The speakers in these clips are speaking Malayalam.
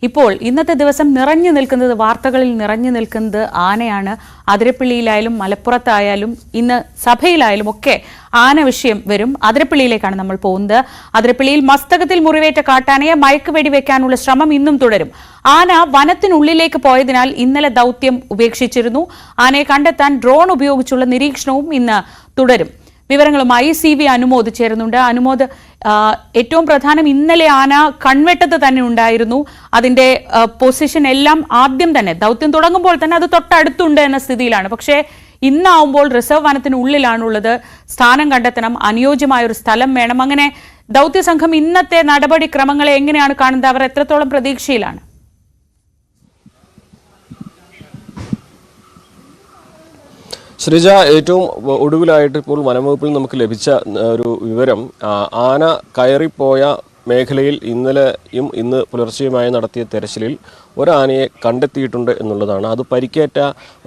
ഇപ്പോൾ ഇന്നത്തെ ദിവസം നിറഞ്ഞു നിൽക്കുന്നത്, വാർത്തകളിൽ നിറഞ്ഞു നിൽക്കുന്നത് ആനയാണ്. അതിരപ്പള്ളിയിലായാലും മലപ്പുറത്തായാലും ഇന്ന് സഭയിലായാലും ഒക്കെ ആന വിഷയം വരും. അതിരപ്പള്ളിയിലേക്കാണ് നമ്മൾ പോകുന്നത്. അതിരപ്പള്ളിയിൽ മസ്തകത്തിൽ മുറിവേറ്റ കാട്ടാനയെ മയക്കുവെടി വെക്കാനുള്ള ശ്രമം ഇന്നും തുടരും. ആന വനത്തിനുള്ളിലേക്ക് പോയതിനാൽ ഇന്നലെ ദൗത്യം ഉപേക്ഷിച്ചിരുന്നു. ആനയെ കണ്ടെത്താൻ ഡ്രോൺ ഉപയോഗിച്ചുള്ള നിരീക്ഷണവും ഇന്ന് തുടരും. വിവരങ്ങളുമായി CV അനുമോദ് ചേരുന്നുണ്ട്. അനുമോദ്, ഏറ്റവും പ്രധാനം ഇന്നലെ ആന കൺവെട്ടത്ത് തന്നെ ഉണ്ടായിരുന്നു. അതിന്റെ പൊസിഷൻ എല്ലാം ആദ്യം തന്നെ ദൗത്യം തുടങ്ങുമ്പോൾ തന്നെ അത് തൊട്ടടുത്തുണ്ട് എന്ന സ്ഥിതിയിലാണ്. പക്ഷേ ഇന്നാവുമ്പോൾ റിസർവ് വനത്തിനുള്ളിലാണുള്ളത്. സ്ഥാനം കണ്ടെത്തണം, അനുയോജ്യമായ ഒരു സ്ഥലം വേണം. അങ്ങനെ ദൗത്യസംഘം ഇന്നത്തെ നടപടിക്രമങ്ങളെ എങ്ങനെയാണ് കാണുന്നത്? അവർ എത്രത്തോളം പ്രതീക്ഷയിലാണ്? ശ്രീജ, ഏറ്റവും ഒടുവിലായിട്ട് ഇപ്പോൾ വനംവകുപ്പിൽ നമുക്ക് ലഭിച്ച ഒരു വിവരം, ആന കയറിപ്പോയ മേഖലയിൽ ഇന്നലെയും ഇന്ന് പുലർച്ചെയുമായി നടത്തിയ തെരച്ചിലിൽ ഒരാനയെ കണ്ടെത്തിയിട്ടുണ്ട് എന്നുള്ളതാണ്. അത് പരിക്കേറ്റ,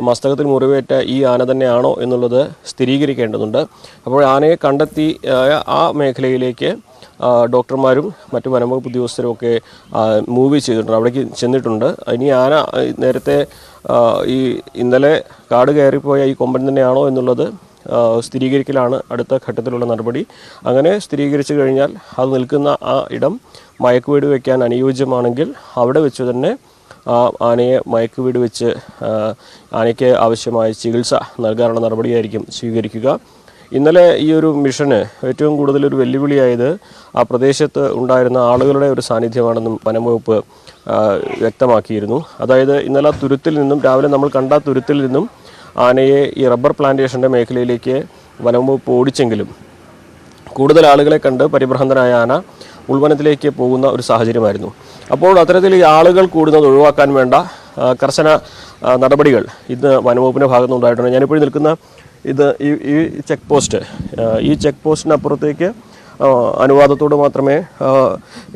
മസ്തകത്തിൽ മുറിവേറ്റ ഈ ആന തന്നെയാണോ എന്നുള്ളത് സ്ഥിരീകരിക്കേണ്ടതുണ്ട്. അപ്പോൾ ആനയെ കണ്ടെത്തി ആ മേഖലയിലേക്ക് ഡോക്ടർമാരും മറ്റു വനംവകുപ്പ് ഉദ്യോഗസ്ഥരും ഒക്കെ മൂവ് ചെയ്തിട്ടുണ്ട്, അവിടേക്ക് ചെന്നിട്ടുണ്ട്. ഇനി ആന നേരത്തെ ഈ ഇന്നലെ കാട് കയറിപ്പോയ ഈ കൊമ്പൻ തന്നെയാണോ എന്നുള്ളത് സ്ഥിരീകരിക്കലാണ് അടുത്ത ഘട്ടത്തിലുള്ള നടപടി. അങ്ങനെ സ്ഥിരീകരിച്ചു കഴിഞ്ഞാൽ അത് നിൽക്കുന്ന ആ ഇടം മയക്കുവെടി വയ്ക്കാൻ അനുയോജ്യമാണെങ്കിൽ അവിടെ വെച്ച് തന്നെ ആനയെ മയക്കുവെടി വെച്ച് ആനയ്ക്ക് ആവശ്യമായ ചികിത്സ നൽകാനുള്ള നടപടിയായിരിക്കും സ്വീകരിക്കുക. ഇന്നലെ ഈ ഒരു മിഷന് ഏറ്റവും കൂടുതൽ ഒരു വെല്ലുവിളിയായത് ആ പ്രദേശത്ത് ഉണ്ടായിരുന്ന ആളുകളുടെ ഒരു സാന്നിധ്യമാണെന്നും വനംവകുപ്പ് വ്യക്തമാക്കിയിരുന്നു. അതായത് ഇന്നലെ തുരുത്തിൽ നിന്നും, രാവിലെ നമ്മൾ കണ്ട തുരുത്തിൽ നിന്നും ആനയെ ഈ റബ്ബർ പ്ലാന്റേഷൻ്റെ മേഖലയിലേക്ക് വനംവകുപ്പ് ഓടിച്ചെങ്കിലും കൂടുതൽ ആളുകളെ കണ്ട് പരിഭ്രാന്തനായ ആന ഉൾവനത്തിലേക്ക് പോകുന്ന ഒരു സാഹചര്യമായിരുന്നു. അപ്പോൾ അത്തരത്തിൽ ഈ ആളുകൾ കൂടുന്നത് ഒഴിവാക്കാൻ വേണ്ട കർശന നടപടികൾ ഇന്ന് വനംവകുപ്പിൻ്റെ ഭാഗത്തുനിന്ന് ഉണ്ടായിട്ടുണ്ട്. ഞാനിപ്പോൾ നിൽക്കുന്ന ഇത് ഈ ചെക്ക് പോസ്റ്റ്, ഈ ചെക്ക് പോസ്റ്റിനപ്പുറത്തേക്ക് അനുവാദത്തോട് മാത്രമേ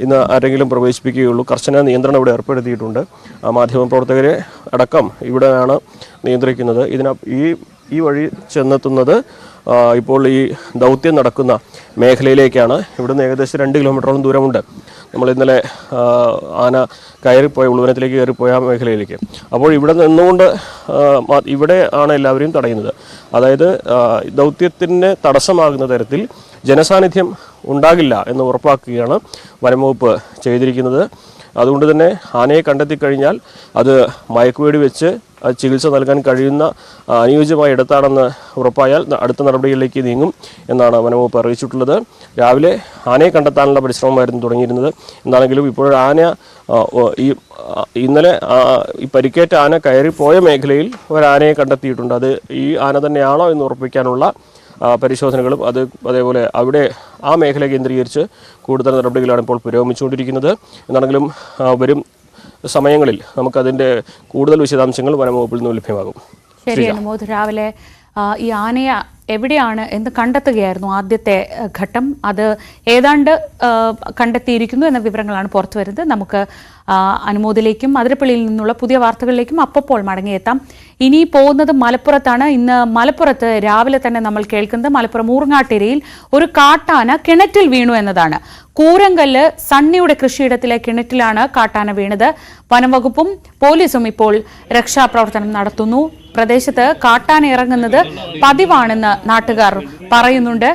ഇന്ന് ആരെങ്കിലും പ്രവേശിപ്പിക്കുകയുള്ളൂ. കർശന നിയന്ത്രണം ഇവിടെ ഏർപ്പെടുത്തിയിട്ടുണ്ട്. മാധ്യമപ്രവർത്തകരെ അടക്കം ഇവിടെയാണ് നിയന്ത്രിക്കുന്നത്. ഈ വഴി ചെന്നെത്തുന്നത് ഇപ്പോൾ ഈ ദൗത്യം നടക്കുന്ന മേഖലയിലേക്കാണ്. ഇവിടുന്ന് ഏകദേശം 2 കിലോമീറ്ററോളം ദൂരമുണ്ട്. നമ്മൾ ഇന്നലെ ആന കയറിപ്പോയ, ഉൾവനത്തിലേക്ക് കയറിപ്പോയ മേഖലയിലേക്ക്. അപ്പോൾ ഇവിടെ നിന്നുകൊണ്ട് ഇവിടെ ആണ് എല്ലാവരെയും തടയുന്നത്. അതായത് ദൗത്യത്തിന് തടസ്സമാകുന്ന തരത്തിൽ ജനസാന്നിധ്യം ഉണ്ടാകില്ല എന്ന് ഉറപ്പാക്കുകയാണ് വനംവകുപ്പ് ചെയ്തിരിക്കുന്നത്. അതുകൊണ്ട് തന്നെ ആനയെ കണ്ടെത്തി കഴിഞ്ഞാൽ അത് മയക്കുവെടി വെച്ച് ചികിത്സ നൽകാൻ കഴിയുന്ന അനുയോജ്യമായ ഇടത്താണെന്ന് ഉറപ്പായാൽ അടുത്ത നടപടികളിലേക്ക് നീങ്ങും എന്നാണ് വനംവകുപ്പ് അറിയിച്ചിട്ടുള്ളത്. രാവിലെ ആനയെ കണ്ടെത്താനുള്ള പരിശ്രമമായിരുന്നു തുടങ്ങിയിരുന്നത്. എന്താണെങ്കിലും ഇപ്പോൾ ആന ഇന്നലെ ഈ പരിക്കേറ്റ ആന കയറിപ്പോയ മേഖലയിൽ ഒരാനയെ കണ്ടെത്തിയിട്ടുണ്ട്. അത് ഈ ആന തന്നെയാണോ എന്ന് ഉറപ്പിക്കാനുള്ള പരിശോധനകളും അതേപോലെ അവിടെ ആ മേഖല കേന്ദ്രീകരിച്ച് കൂടുതൽ നടപടികളാണ് ഇപ്പോൾ പുരോഗമിച്ചുകൊണ്ടിരിക്കുന്നത്. എന്നാണെങ്കിലും വരും സമയങ്ങളിൽ നമുക്കതിൻ്റെ കൂടുതൽ വിശദാംശങ്ങൾ വനംവകുപ്പിൽ നിന്ന് ലഭ്യമാകും. ശരി അനുമോദ്, രാവിലെ ഈ ആനയെ എവിടെയാണ് എന്ന് കണ്ടെത്തുകയായിരുന്നു ആദ്യത്തെ ഘട്ടം. അത് ഏതാണ്ട് കണ്ടെത്തിയിരിക്കുന്നു എന്ന വിവരങ്ങളാണ് പുറത്തു വരുന്നത്. നമുക്ക് അനുമോദിലേക്കും അതിരപ്പള്ളിയിൽ നിന്നുള്ള പുതിയ വാർത്തകളിലേക്കും അപ്പോൾ മടങ്ങിയെത്താം. ഇനി പോകുന്നത് മലപ്പുറത്താണ്. ഇന്ന് മലപ്പുറത്ത് രാവിലെ തന്നെ നമ്മൾ കേൾക്കുന്നത് മലപ്പുറം ഊർങ്ങാട്ടിരിയിൽ ഒരു കാട്ടാന കിണറ്റിൽ വീണു എന്നതാണ്. കൂരങ്കല്ല് സണ്ണിയുടെ കൃഷിയിടത്തിലെ കിണറ്റിലാണ് കാട്ടാന വീണത്. വനംവകുപ്പും പോലീസും ഇപ്പോൾ രക്ഷാപ്രവർത്തനം നടത്തുന്നു. പ്രദേശത്ത് കാട്ടാന ഇറങ്ങുന്നത് പതിവാണെന്ന് നാട്ടുകാർ പറയുന്നുണ്ട്.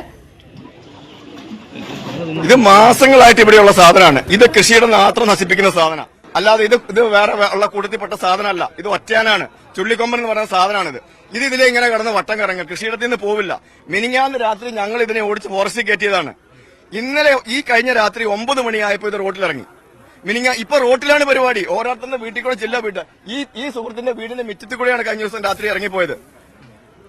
ഇത് മാസങ്ങളായിട്ട് ഇവിടെയുള്ള സാധനമാണ്. ഇത് കൃഷിയുടെ മാത്രം നശിപ്പിക്കുന്ന സാധനം, അല്ലാതെ ഇത് വേറെ ഉള്ള കൂട്ടത്തിൽപ്പെട്ട സാധനമല്ല. ഇത് ഒറ്റയാനാണ്, ചുള്ളിക്കൊമ്പൻ എന്ന് പറയുന്ന സാധനമാണിത്. ഇതിലെ ഇങ്ങനെ കിടന്ന് വട്ടം കറങ്ങുക, കൃഷിയിടത്തിൽ നിന്ന് പോവില്ല. മിനിഞ്ഞാന്ന് രാത്രി ഞങ്ങൾ ഇതിനെ ഓടിച്ച് ഫോറസ്റ്റിൽ കയറ്റിയതാണ്. ഇന്നലെ ഈ കഴിഞ്ഞ രാത്രി 9 മണിയായപ്പോൾ ഇത് റോട്ടിലിറങ്ങി. ഇപ്പൊ റോട്ടിലാണ് പരിപാടി. ഓരോരുത്തരുടെ വീട്ടിൽ കൂടെ ചെല്ലാ വീട്ട്. ഈ സുഹൃത്തിന്റെ വീടിന്റെ മിറ്റത്തിൽ കൂടെയാണ് കഴിഞ്ഞ ദിവസം രാത്രി ഇറങ്ങിപ്പോയത്.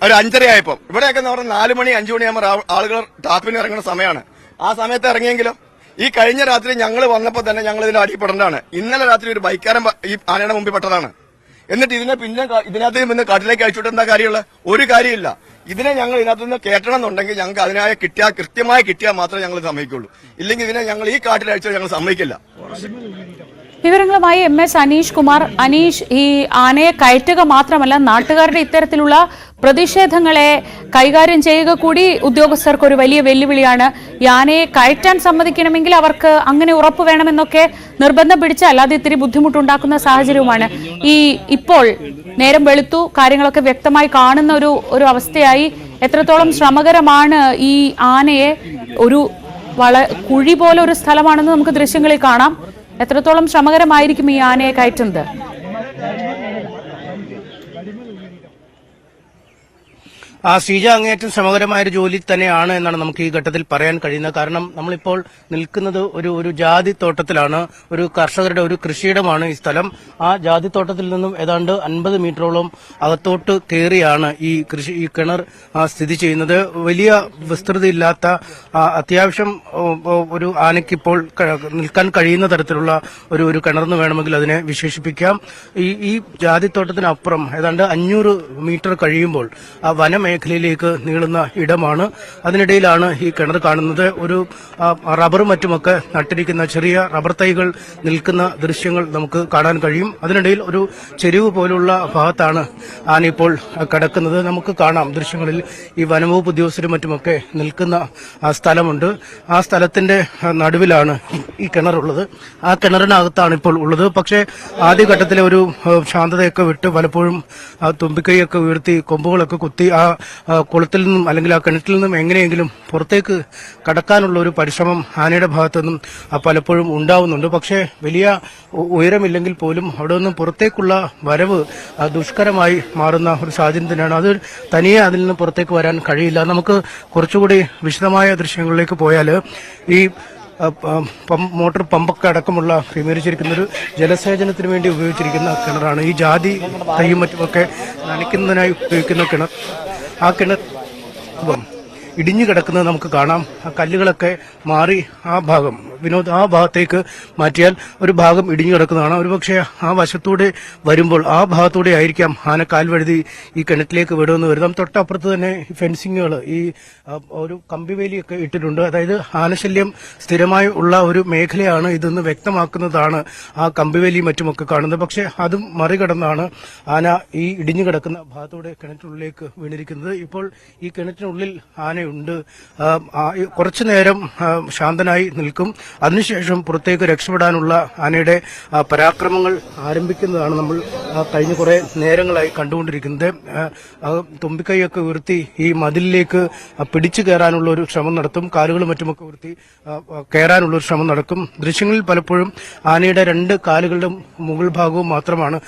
ഒരു 5:30 ആയപ്പോൾ. ഇവിടെയൊക്കെ എന്ന് പറഞ്ഞാൽ 4 മണി 5 മണിയാകുമ്പോൾ ആളുകൾ ടാപ്പിന് ഇറങ്ങുന്ന സമയമാണ്. ആ സമയത്ത് ഇറങ്ങിയെങ്കിലും ഈ കഴിഞ്ഞ രാത്രി ഞങ്ങൾ വന്നപ്പോൾ തന്നെ ഞങ്ങൾ ഇതിന്റെ അടിപ്പെടേണ്ടതാണ്. ഇന്നലെ രാത്രി ഒരു ബൈക്കാരൻ ഈ ആനയുടെ മുമ്പിൽ പെട്ടതാണ്. എന്നിട്ട് ഇതിനകത്ത് പിന്നെ കാട്ടിലേക്ക് അയച്ചുവിട്ട് എന്താ കാര്യമുള്ള ഒരു കാര്യമില്ല. ഇതിനെ ഞങ്ങൾ ഇതിനകത്ത് നിന്ന് കേട്ടണം എന്നുണ്ടെങ്കിൽ ഞങ്ങൾക്ക് അതിനായ കൃത്യമായി കിട്ടിയാൽ മാത്രമേ ഞങ്ങൾ സമ്മതിക്കുള്ളൂ. ഇല്ലെങ്കിൽ ഇതിനെ ഞങ്ങൾ ഈ കാട്ടിൽ അയച്ചാൽ ഞങ്ങൾ സമ്മതിക്കില്ല. വിവരങ്ങളുമായി MS അനീഷ് കുമാർ. അനീഷ്, ഈ ആനയെ കയറ്റുക മാത്രമല്ല, നാട്ടുകാരുടെ ഇത്തരത്തിലുള്ള പ്രതിഷേധങ്ങളെ കൈകാര്യം ചെയ്യുക കൂടി ഉദ്യോഗസ്ഥർക്ക് ഒരു വലിയ വെല്ലുവിളിയാണ്. ഈ ആനയെ കയറ്റാൻ സമ്മതിക്കണമെങ്കിൽ അവർക്ക് അങ്ങനെ ഉറപ്പ് വേണമെന്നൊക്കെ നിർബന്ധം പിടിച്ചാൽ അത് ഇത്തിരി ബുദ്ധിമുട്ടുണ്ടാക്കുന്ന സാഹചര്യവുമാണ്. ഇപ്പോൾ നേരം വെളുത്തു, കാര്യങ്ങളൊക്കെ വ്യക്തമായി കാണുന്ന ഒരു അവസ്ഥയായി. എത്രത്തോളം ശ്രമകരമാണ് ഈ ആനയെ, ഒരു കുഴി പോലെ ഒരു സ്ഥലമാണെന്ന് നമുക്ക് ദൃശ്യങ്ങളിൽ കാണാം, എത്രത്തോളം ശ്രമകരമായിരിക്കും ഈ ആനയെ കയറ്റുന്നത്? ശ്രീജ, അങ്ങേയറ്റം ശ്രമകരമായൊരു ജോലി തന്നെയാണ് എന്നാണ് നമുക്ക് ഈ ഘട്ടത്തിൽ പറയാൻ കഴിയുന്നത്. കാരണം നമ്മളിപ്പോൾ നിൽക്കുന്നത് ഒരു ജാതി തോട്ടത്തിലാണ്. ഒരു കർഷകരുടെ ഒരു കൃഷിയിടമാണ് ഈ സ്ഥലം. ആ ജാതി തോട്ടത്തിൽ നിന്നും ഏതാണ്ട് 50 മീറ്ററോളം അകത്തോട്ട് കയറിയാണ് ഈ കിണർ സ്ഥിതി ചെയ്യുന്നത്. വലിയ വിസ്തൃതിയില്ലാത്ത, അത്യാവശ്യം ഒരു ആനയ്ക്കിപ്പോൾ നിൽക്കാൻ കഴിയുന്ന തരത്തിലുള്ള ഒരു കിണർന്ന് വേണമെങ്കിൽ അതിനെ വിശേഷിപ്പിക്കാം. ഈ ജാതിത്തോട്ടത്തിനപ്പുറം ഏതാണ്ട് 500 മീറ്റർ കഴിയുമ്പോൾ ആ വനമേഖലയിലേക്ക് നീളുന്ന ഇടമാണ്. അതിനിടയിലാണ് ഈ കിണർ കാണുന്നത്. ഒരു റബ്ബറും മറ്റുമൊക്കെ നട്ടിരിക്കുന്ന ചെറിയ റബ്ബർ തൈകൾ നിൽക്കുന്ന ദൃശ്യങ്ങൾ നമുക്ക് കാണാൻ കഴിയും. അതിനിടയിൽ ഒരു ചെരിവ് പോലുള്ള ഭാഗത്താണ് ആന ഇപ്പോൾ കിടക്കുന്നത്. നമുക്ക് കാണാം ദൃശ്യങ്ങളിൽ ഈ വനംവകുപ്പ് ഉദ്യോഗസ്ഥരും മറ്റുമൊക്കെ നിൽക്കുന്ന സ്ഥലമുണ്ട്. ആ സ്ഥലത്തിന്റെ നടുവിലാണ് ഈ കിണറുള്ളത്. ആ കിണറിനകത്താണ് ഇപ്പോൾ ഉള്ളത്. പക്ഷേ ആദ്യഘട്ടത്തിലെ ഒരു ശാന്തതയൊക്കെ വിട്ട് പലപ്പോഴും തുമ്പിക്കൈയൊക്കെ ഉയർത്തി കൊമ്പുകളൊക്കെ കുത്തി ആ കുളത്തിൽ നിന്നും അല്ലെങ്കിൽ ആ കിണറ്റിൽ നിന്നും എങ്ങനെയെങ്കിലും പുറത്തേക്ക് കടക്കാനുള്ള ഒരു പരിശ്രമം ആനയുടെ ഭാഗത്തു നിന്നും പലപ്പോഴും ഉണ്ടാവുന്നുണ്ട്. പക്ഷേ വലിയ ഉയരമില്ലെങ്കിൽ പോലും അവിടെ നിന്നും പുറത്തേക്കുള്ള വരവ് ദുഷ്കരമായി മാറുന്ന ഒരു സാഹചര്യം തന്നെയാണ്. അത് തനിയെ അതിൽ നിന്ന് പുറത്തേക്ക് വരാൻ കഴിയില്ല. നമുക്ക് കുറച്ചുകൂടി വിശദമായ ദൃശ്യങ്ങളിലേക്ക് പോയാൽ ഈ മോട്ടോർ പമ്പൊക്കെ അടക്കമുള്ള ക്രമീകരിച്ചിരിക്കുന്ന ഒരു ജലസേചനത്തിന് വേണ്ടി ഉപയോഗിച്ചിരിക്കുന്ന കിണറാണ്. ഈ ജാതി തൈയും മറ്റുമൊക്കെ നനയ്ക്കുന്നതിനായി ഉപയോഗിക്കുന്ന കിണർ. ആ കിണർ ഇടിഞ്ഞു കിടക്കുന്നത് നമുക്ക് കാണാം. ആ കല്ലുകളൊക്കെ മാറി ആ ഭാഗം ആ ഭാഗത്തേക്ക് മാറ്റിയാൽ ഒരു ഭാഗം ഇടിഞ്ഞു കിടക്കുന്നതാണ്. ഒരുപക്ഷെ ആ വശത്തൂടെ വരുമ്പോൾ ആ ഭാഗത്തൂടെ ആയിരിക്കാം ആന കാൽ വഴുതി ഈ കിണറ്റിലേക്ക് വിടുമെന്ന് വരുന്നത്. തൊട്ടപ്പുറത്ത് തന്നെ ഫെൻസിങ്ങുകൾ, ഈ ഒരു കമ്പിവേലിയൊക്കെ ഇട്ടിട്ടുണ്ട്. അതായത് ആനശല്യം സ്ഥിരമായി ഉള്ള ഒരു മേഖലയാണ് ഇതെന്ന് വ്യക്തമാക്കുന്നതാണ് ആ കമ്പിവേലി മറ്റുമൊക്കെ കാണുന്നത്. പക്ഷെ അതും മറികടന്നാണ് ആന ഈ ഇടിഞ്ഞു കിടക്കുന്ന ഭാഗത്തൂടെ കിണറ്റിനുള്ളിലേക്ക് വീണിരിക്കുന്നത്. ഇപ്പോൾ ഈ കിണറ്റിനുള്ളിൽ ആനയുണ്ട്. കുറച്ചു നേരം ശാന്തനായി നിൽക്കും. അതിനുശേഷം പുറത്തേക്ക് രക്ഷപ്പെടാനുള്ള ആനയുടെ പരാക്രമങ്ങൾ ആരംഭിക്കുന്നതാണ് നമ്മൾ കഴിഞ്ഞ കുറെ നേരങ്ങളായി കണ്ടുകൊണ്ടിരിക്കുന്നത്. തുമ്പിക്കൈയൊക്കെ ഉയർത്തി ഈ മതിലിലേക്ക് പിടിച്ചു കയറാനുള്ള ഒരു ശ്രമം നടത്തും. കാലുകളും മറ്റുമൊക്കെ ഉയർത്തി കയറാനുള്ള ഒരു ശ്രമം നടക്കും. ദൃശ്യങ്ങളിൽ പലപ്പോഴും ആനയുടെ 2 കാലുകളുടെ മുകൾ ഭാഗവും മാത്രമാണ്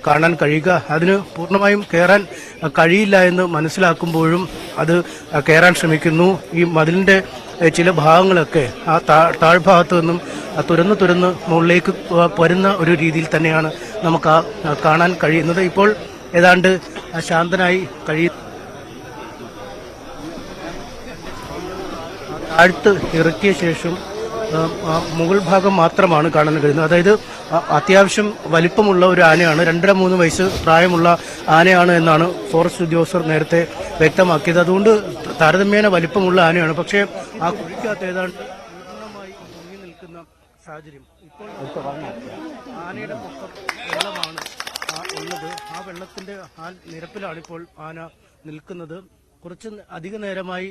കാണാൻ കഴിയുക. അതിന് പൂർണ്ണമായും കയറാൻ കഴിയില്ല എന്ന് മനസ്സിലാക്കുമ്പോഴും അത് കയറാൻ ശ്രമിക്കുന്നു. ഈ മതിലിന്റെ ചില ഭാഗങ്ങളൊക്കെ ആ താഴ്ഭാഗത്തു നിന്നും തുരന്ന് മുകളിലേക്ക് വരുന്ന ഒരു രീതിയിൽ തന്നെയാണ് നമുക്ക് കാണാൻ കഴിയുന്നത്. ഇപ്പോൾ ഏതാണ്ട് ശാന്തനായി താഴ്ത്ത് ഇറക്കിയ ശേഷം മുകൾ ഭാഗം മാത്രമാണ് കാണാൻ കഴിയുന്നത്. അതായത് അത്യാവശ്യം വലിപ്പമുള്ള ഒരു ആനയാണ്. 2.5-3 വയസ്സ് പ്രായമുള്ള ആനയാണ് എന്നാണ് ഫോറസ്റ്റ് ഉദ്യോഗസ്ഥർ നേരത്തെ വ്യക്തമാക്കിയത്. അതുകൊണ്ട് താരതമ്യേന വലിപ്പമുള്ള ആനയാണ്. പക്ഷേ ആ കുഴിക്കകത്ത് ഏതാണ്ട് പൂർണ്ണമായി മുങ്ങി നിൽക്കുന്ന സാഹചര്യം. ഇപ്പോൾ ആനയുടെ പൊക്കം വെള്ളമാണ് ഉള്ളത്. ആ വെള്ളത്തിന്റെ ആ നിരപ്പിലാണ് ഇപ്പോൾ ആന നിൽക്കുന്നത്. കുറച്ച് അധിക നേരമായി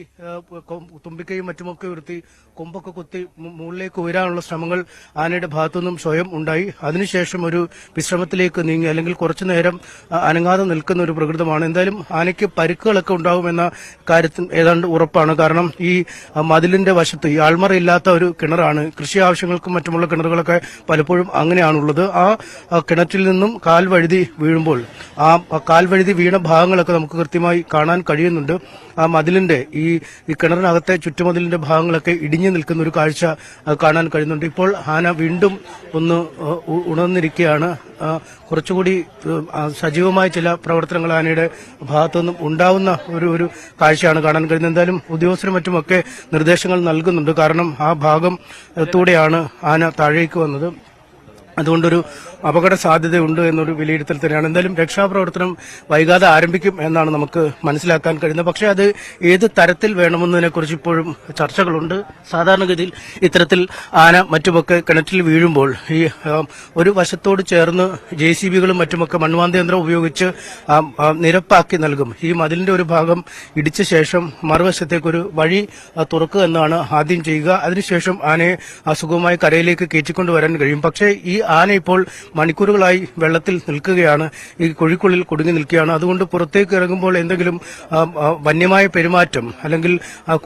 തുമ്പിക്കൈയും മറ്റുമൊക്കെ ഉയർത്തി കൊമ്പൊക്കെ കുത്തി മുകളിലേക്ക് ഉയരാനുള്ള ശ്രമങ്ങൾ ആനയുടെ ഭാഗത്തുനിന്നും സ്വയം ഉണ്ടായി. അതിനുശേഷം ഒരു വിശ്രമത്തിലേക്ക് നീങ്ങി, അല്ലെങ്കിൽ കുറച്ചു നേരം അനങ്ങാതെ നിൽക്കുന്ന ഒരു പ്രകൃതമാണ്. എന്തായാലും ആനയ്ക്ക് പരിക്കുകളൊക്കെ ഉണ്ടാവുമെന്ന കാര്യത്തിൽ ഏതാണ്ട് ഉറപ്പാണ്. കാരണം ഈ മതിലിന്റെ വശത്ത് ഈ ആൾമറയില്ലാത്ത ഒരു കിണറാണ്. കൃഷി ആവശ്യങ്ങൾക്കും മറ്റുമുള്ള കിണറുകളൊക്കെ പലപ്പോഴും അങ്ങനെയാണുള്ളത്. ആ കിണറ്റിൽ നിന്നും കാൽ വഴുതി വീഴുമ്പോൾ ആ കാൽ വഴുതി വീണ ഭാഗങ്ങളൊക്കെ നമുക്ക് കൃത്യമായി കാണാൻ കഴിയുന്നുണ്ട്. ആ മതിലിന്റെ ഈ കിണറിനകത്തെ ചുറ്റുമതിലിന്റെ ഭാഗങ്ങളൊക്കെ ഇടിഞ്ഞു നിൽക്കുന്ന ഒരു കാഴ്ച കാണാൻ കഴിയുന്നുണ്ട്. ഇപ്പോൾ ആന വീണ്ടും ഒന്ന് ഉണർന്നിരിക്കുകയാണ്. കുറച്ചുകൂടി സജീവമായ ചില പ്രവർത്തനങ്ങൾ ആനയുടെ ഭാഗത്തുനിന്നും ഉണ്ടാവുന്ന ഒരു കാഴ്ചയാണ് കാണാൻ കഴിയുന്നത്. എന്തായാലും ഉദ്യോഗസ്ഥരും മറ്റുമൊക്കെ നിർദ്ദേശങ്ങൾ നൽകുന്നുണ്ട്. കാരണം ആ ഭാഗത്തൂടെയാണ് ആന താഴേക്ക് വന്നത്. അതുകൊണ്ടൊരു അപകട സാധ്യതയുണ്ട് എന്നൊരു വിലയിരുത്തൽ തന്നെയാണ്. എന്തായാലും രക്ഷാപ്രവർത്തനം വൈകാതെ ആരംഭിക്കും എന്നാണ് നമുക്ക് മനസ്സിലാക്കാൻ കഴിയുന്നത്. പക്ഷേ അത് ഏത് തരത്തിൽ വേണമെന്നതിനെ കുറിച്ച് ഇപ്പോഴും ചർച്ചകളുണ്ട്. സാധാരണഗതിയിൽ ഇത്തരത്തിൽ ആന മറ്റുമൊക്കെ കിണറ്റിൽ വീഴുമ്പോൾ ഈ ഒരു വശത്തോട് ചേർന്ന് JCBകളും മറ്റുമൊക്കെ മൺവാന്ത യന്ത്രം ഉപയോഗിച്ച് നിരപ്പാക്കി നൽകും. ഈ മതിലിന്റെ ഒരു ഭാഗം ഇടിച്ച ശേഷം മറുവശത്തേക്കൊരു വഴി തുറക്കുക എന്നാണ് ആദ്യം ചെയ്യുക. അതിനുശേഷം ആനയെ സുഗമമായി കരയിലേക്ക് കയറ്റിക്കൊണ്ടുവരാൻ കഴിയും. പക്ഷേ ഈ ആന ഇപ്പോൾ മണിക്കൂറുകളായി വെള്ളത്തിൽ നിൽക്കുകയാണ്, ഈ കുഴിക്കുള്ളിൽ കുടുങ്ങി നിൽക്കുകയാണ്. അതുകൊണ്ട് പുറത്തേക്ക് ഇറങ്ങുമ്പോൾ എന്തെങ്കിലും വന്യമായ പെരുമാറ്റം അല്ലെങ്കിൽ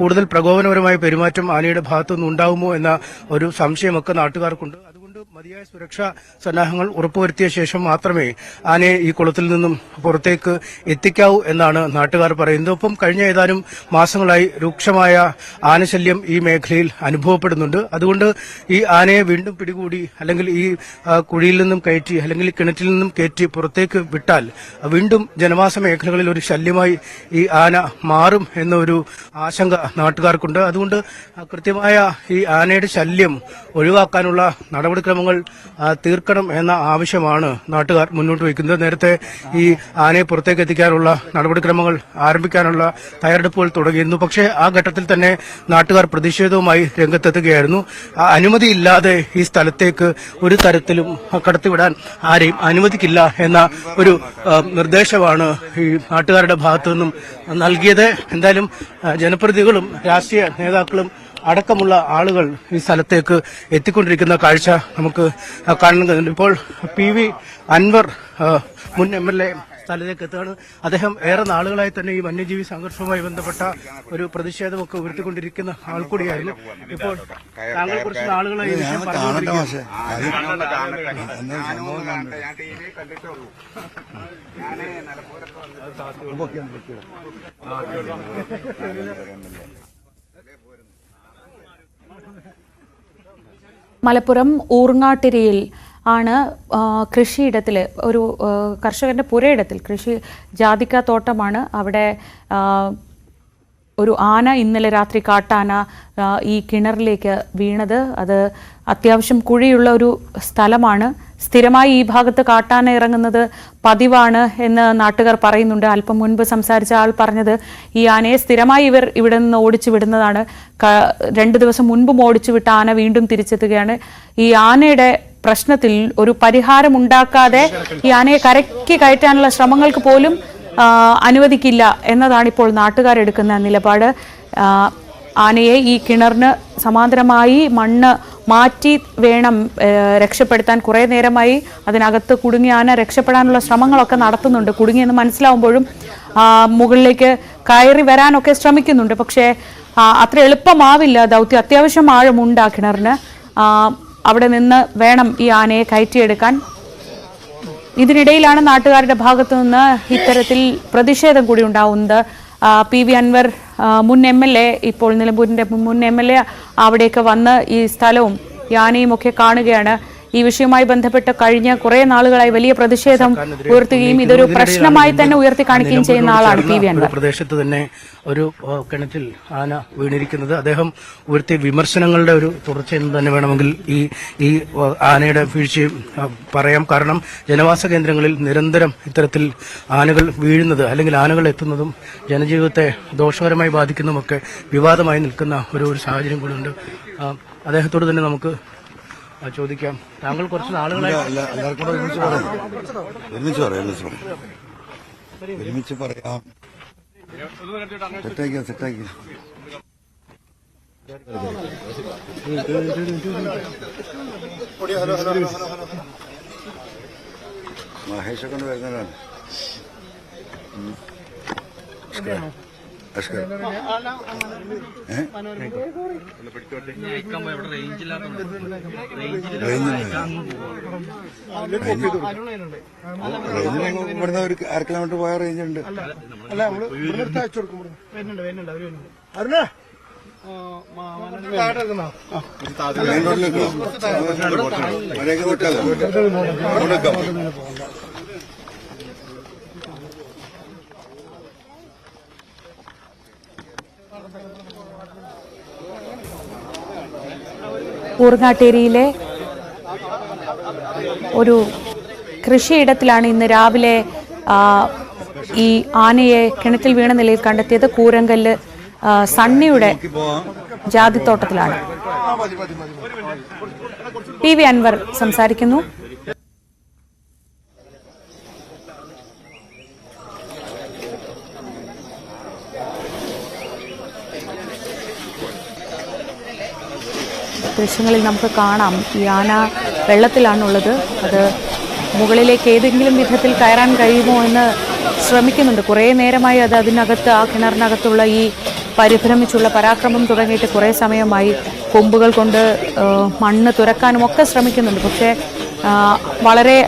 കൂടുതൽ പ്രകോപനപരമായ പെരുമാറ്റം ആനയുടെ ഭാഗത്തുനിന്ന് ഉണ്ടാവുമോ എന്ന ഒരു സംശയമൊക്കെ നാട്ടുകാർക്കുണ്ട്. അതുകൊണ്ട് മതിയായ സുരക്ഷാ സന്നാഹങ്ങൾ ഉറപ്പുവരുത്തിയ ശേഷം മാത്രമേ ആനയെ ഈ കുളത്തിൽ നിന്നും പുറത്തേക്ക് എത്തിക്കാവൂ എന്നാണ് നാട്ടുകാർ പറയുന്നത്. ഒപ്പം കഴിഞ്ഞ ഏതാനും മാസങ്ങളായി രൂക്ഷമായ ആനശല്യം ഈ മേഖലയിൽ അനുഭവപ്പെടുന്നുണ്ട്. അതുകൊണ്ട് ഈ ആനയെ വീണ്ടും പിടികൂടി അല്ലെങ്കിൽ ഈ കുഴിയിൽ നിന്നും കയറ്റി അല്ലെങ്കിൽ കിണറ്റിൽ നിന്നും കയറ്റി പുറത്തേക്ക് വിട്ടാൽ വീണ്ടും ജനവാസ മേഖലകളിൽ ഒരു ശല്യമായി ഈ ആന മാറും എന്നൊരു ആശങ്ക നാട്ടുകാർക്കുണ്ട്. അതുകൊണ്ട് കൃത്യമായ ഈ ആനയുടെ ശല്യം ഒഴിവാക്കാനുള്ള നടപടിക്രമങ്ങൾ തീർക്കണം എന്ന ആവശ്യമാണ് നാട്ടുകാർ മുന്നോട്ട് വയ്ക്കുന്നത്. നേരത്തെ ഈ ആനയെ പുറത്തേക്ക് എത്തിക്കാനുള്ള നടപടിക്രമങ്ങൾ ആരംഭിക്കാനുള്ള തയ്യാറെടുപ്പുകൾ തുടങ്ങിയിരുന്നു. പക്ഷേ ആ ഘട്ടത്തിൽ തന്നെ നാട്ടുകാർ പ്രതിഷേധവുമായി രംഗത്തെത്തുകയായിരുന്നു. അനുമതിയില്ലാതെ ഈ സ്ഥലത്തേക്ക് ഒരു തരത്തിലും കടത്തിവിടാൻ ആരെയും അനുവദിക്കില്ല എന്ന ഒരു നിർദ്ദേശമാണ് ഈ നാട്ടുകാരുടെ ഭാഗത്തു നിന്നും നൽകിയത്. എന്തായാലും ജനപ്രതിനിധികളും രാഷ്ട്രീയ നേതാക്കളും അടക്കമുള്ള ആളുകൾ ഈ സ്ഥലത്തേക്ക് എത്തിക്കൊണ്ടിരിക്കുന്ന കാഴ്ച നമുക്ക് കാണാൻ കഴിയുന്നുണ്ട്. ഇപ്പോൾ PV അൻവർ മുൻ MLA സ്ഥലത്തേക്ക് എത്തുകയാണ്. അദ്ദേഹം ഏറെ നാളുകളായി തന്നെ ഈ വന്യജീവി സംഘർഷവുമായി ബന്ധപ്പെട്ട ഒരു പ്രതിഷേധമൊക്കെ ഉയർത്തിക്കൊണ്ടിരിക്കുന്ന ആൾ കൂടിയായിരുന്നു. ഇപ്പോൾ താങ്കൾ കുറച്ച് നാളുകളായി ഈ വിഷയം പറഞ്ഞുകൊണ്ടിരിക്കുകയാണ്. മലപ്പുറം ഊർങ്ങാട്ടിരിയിൽ ആണ് കൃഷിയിടത്തിൽ ഒരു കർഷകന്റെ പുരയിടത്തിൽ കൃഷി ജാതിക്ക തോട്ടമാണ്. അവിടെ ഒരു ആന ഇന്നലെ രാത്രി കാട്ടാന ഈ കിണറിലേക്ക് വീണത്. അത് അത്യാവശ്യം കുഴിയുള്ള ഒരു സ്ഥലമാണ്. സ്ഥിരമായി ഈ ഭാഗത്ത് കാട്ടാന ഇറങ്ങുന്നത് പതിവാണ് എന്ന് നാട്ടുകാർ പറയുന്നുണ്ട്. അല്പം മുൻപ് സംസാരിച്ച ആൾ പറഞ്ഞത് ഈ ആനയെ സ്ഥിരമായി ഇവർ ഇവിടെ നിന്ന് ഓടിച്ചു വിടുന്നതാണ്. 2 ദിവസം മുൻപും ഓടിച്ചു വിട്ട ആന വീണ്ടും തിരിച്ചെത്തുകയാണ്. ഈ ആനയുടെ പ്രശ്നത്തിൽ ഒരു പരിഹാരമുണ്ടാക്കാതെ ഈ ആനയെ കരയ്ക്ക് കയറ്റാനുള്ള ശ്രമങ്ങൾക്ക് പോലും അനുവദിക്കില്ല എന്നതാണ് ഇപ്പോൾ നാട്ടുകാരെടുക്കുന്ന നിലപാട്. ആനയെ ഈ കിണറിന് സമാന്തരമായി മണ്ണ് മാറ്റി വേണം രക്ഷപ്പെടുത്താൻ. കുറേ നേരമായി അതിനകത്ത് കുടുങ്ങിയ ആന രക്ഷപ്പെടാനുള്ള ശ്രമങ്ങളൊക്കെ നടത്തുന്നുണ്ട്. കുടുങ്ങിയെന്ന് മനസ്സിലാവുമ്പോഴും മുകളിലേക്ക് കയറി വരാനൊക്കെ ശ്രമിക്കുന്നുണ്ട്. പക്ഷേ അത്ര എളുപ്പമാവില്ല ദൗത്യം. അത്യാവശ്യം ആഴമുണ്ട് ആ കിണറിന്. അവിടെ നിന്ന് വേണം ഈ ആനയെ കയറ്റിയെടുക്കാൻ. ഇതിനിടയിലാണ് നാട്ടുകാരുടെ ഭാഗത്തു നിന്ന് ഇത്തരത്തിൽ പ്രതിഷേധം കൂടി ഉണ്ടാവുന്നത്. PV അൻവർ മുൻ MLA, ഇപ്പോൾ നിലമ്പൂരിന്റെ മുൻ MLA അവിടേക്ക് വന്ന് ഈ സ്ഥലവും ഈ ആനയും ഒക്കെ കാണുകയാണ്. ഈ വിഷയവുമായി ബന്ധപ്പെട്ട് കഴിഞ്ഞ കുറെ നാളുകളായി വലിയ പ്രതിഷേധം ഉയർത്തുകയും ഇതൊരു പ്രശ്നമായി തന്നെ ഉയർത്തി കാണിക്കുകയും ചെയ്യുന്ന ആളാണ് PV അൻവർ. പ്രദേശത്ത് തന്നെ ഒരു കിണറ്റിൽ ആന വീണിരിക്കുന്നത് അദ്ദേഹം ഉയർത്തിയ വിമർശനങ്ങളുടെ ഒരു തുടർച്ചയെന്ന് തന്നെ വേണമെങ്കിൽ ഈ ആനയുടെ വീഴ്ചയും പറയാം. കാരണം ജനവാസ കേന്ദ്രങ്ങളിൽ നിരന്തരം ഇത്തരത്തിൽ ആനകൾ വീഴുന്നത് അല്ലെങ്കിൽ ആനകൾ എത്തുന്നതും ജനജീവിതത്തെ ദോഷകരമായി ബാധിക്കുന്നതുമൊക്കെ വിവാദമായി നിൽക്കുന്ന ഒരു സാഹചര്യം കൂടിയുണ്ട്. അദ്ദേഹത്തോട് തന്നെ നമുക്ക് ചോദിക്കാം. താങ്കൾ കുറച്ച് നാളുകളായി എല്ലാവർക്കും ഒരുമിച്ച് പറയാം. സെറ്റാക്കി മഹേഷെ കൊണ്ട് വരുന്നതാണ്. ഇവിടുന്ന് ഒരു 1/2 കിലോമീറ്റർ പോയ റേഞ്ച് ഉണ്ട്. ഊർങ്ങാട്ടേരിയിലെ ഒരു കൃഷിയിടത്തിലാണ് ഇന്ന് രാവിലെ ഈ ആനയെ കിണറ്റിൽ വീണ നിലയിൽ കണ്ടെത്തിയത്. കൂരങ്കല്ല് സണ്ണിയുടെ ജാതിത്തോട്ടത്തിലാണ്. PV അൻവർ സംസാരിക്കുന്നു. ദൃശ്യങ്ങളിൽ നമുക്ക് കാണാം ഈ ആന വെള്ളത്തിലാണുള്ളത്. അത് മുകളിലേക്ക് ഏതെങ്കിലും വിധത്തിൽ കയറാൻ കഴിയുമോ എന്ന് ശ്രമിക്കുന്നുണ്ട്. കുറേ നേരമായി അത് അതിനകത്ത്, ആ കിണറിനകത്തുള്ള ഈ പരിഭ്രമിച്ചുള്ള പരാക്രമം തുടങ്ങിയിട്ട് കുറേ സമയമായി. കൊമ്പുകൾ കൊണ്ട് മണ്ണ് തുരക്കാനും ഒക്കെ ശ്രമിക്കുന്നുണ്ട്. പക്ഷേ വളരെ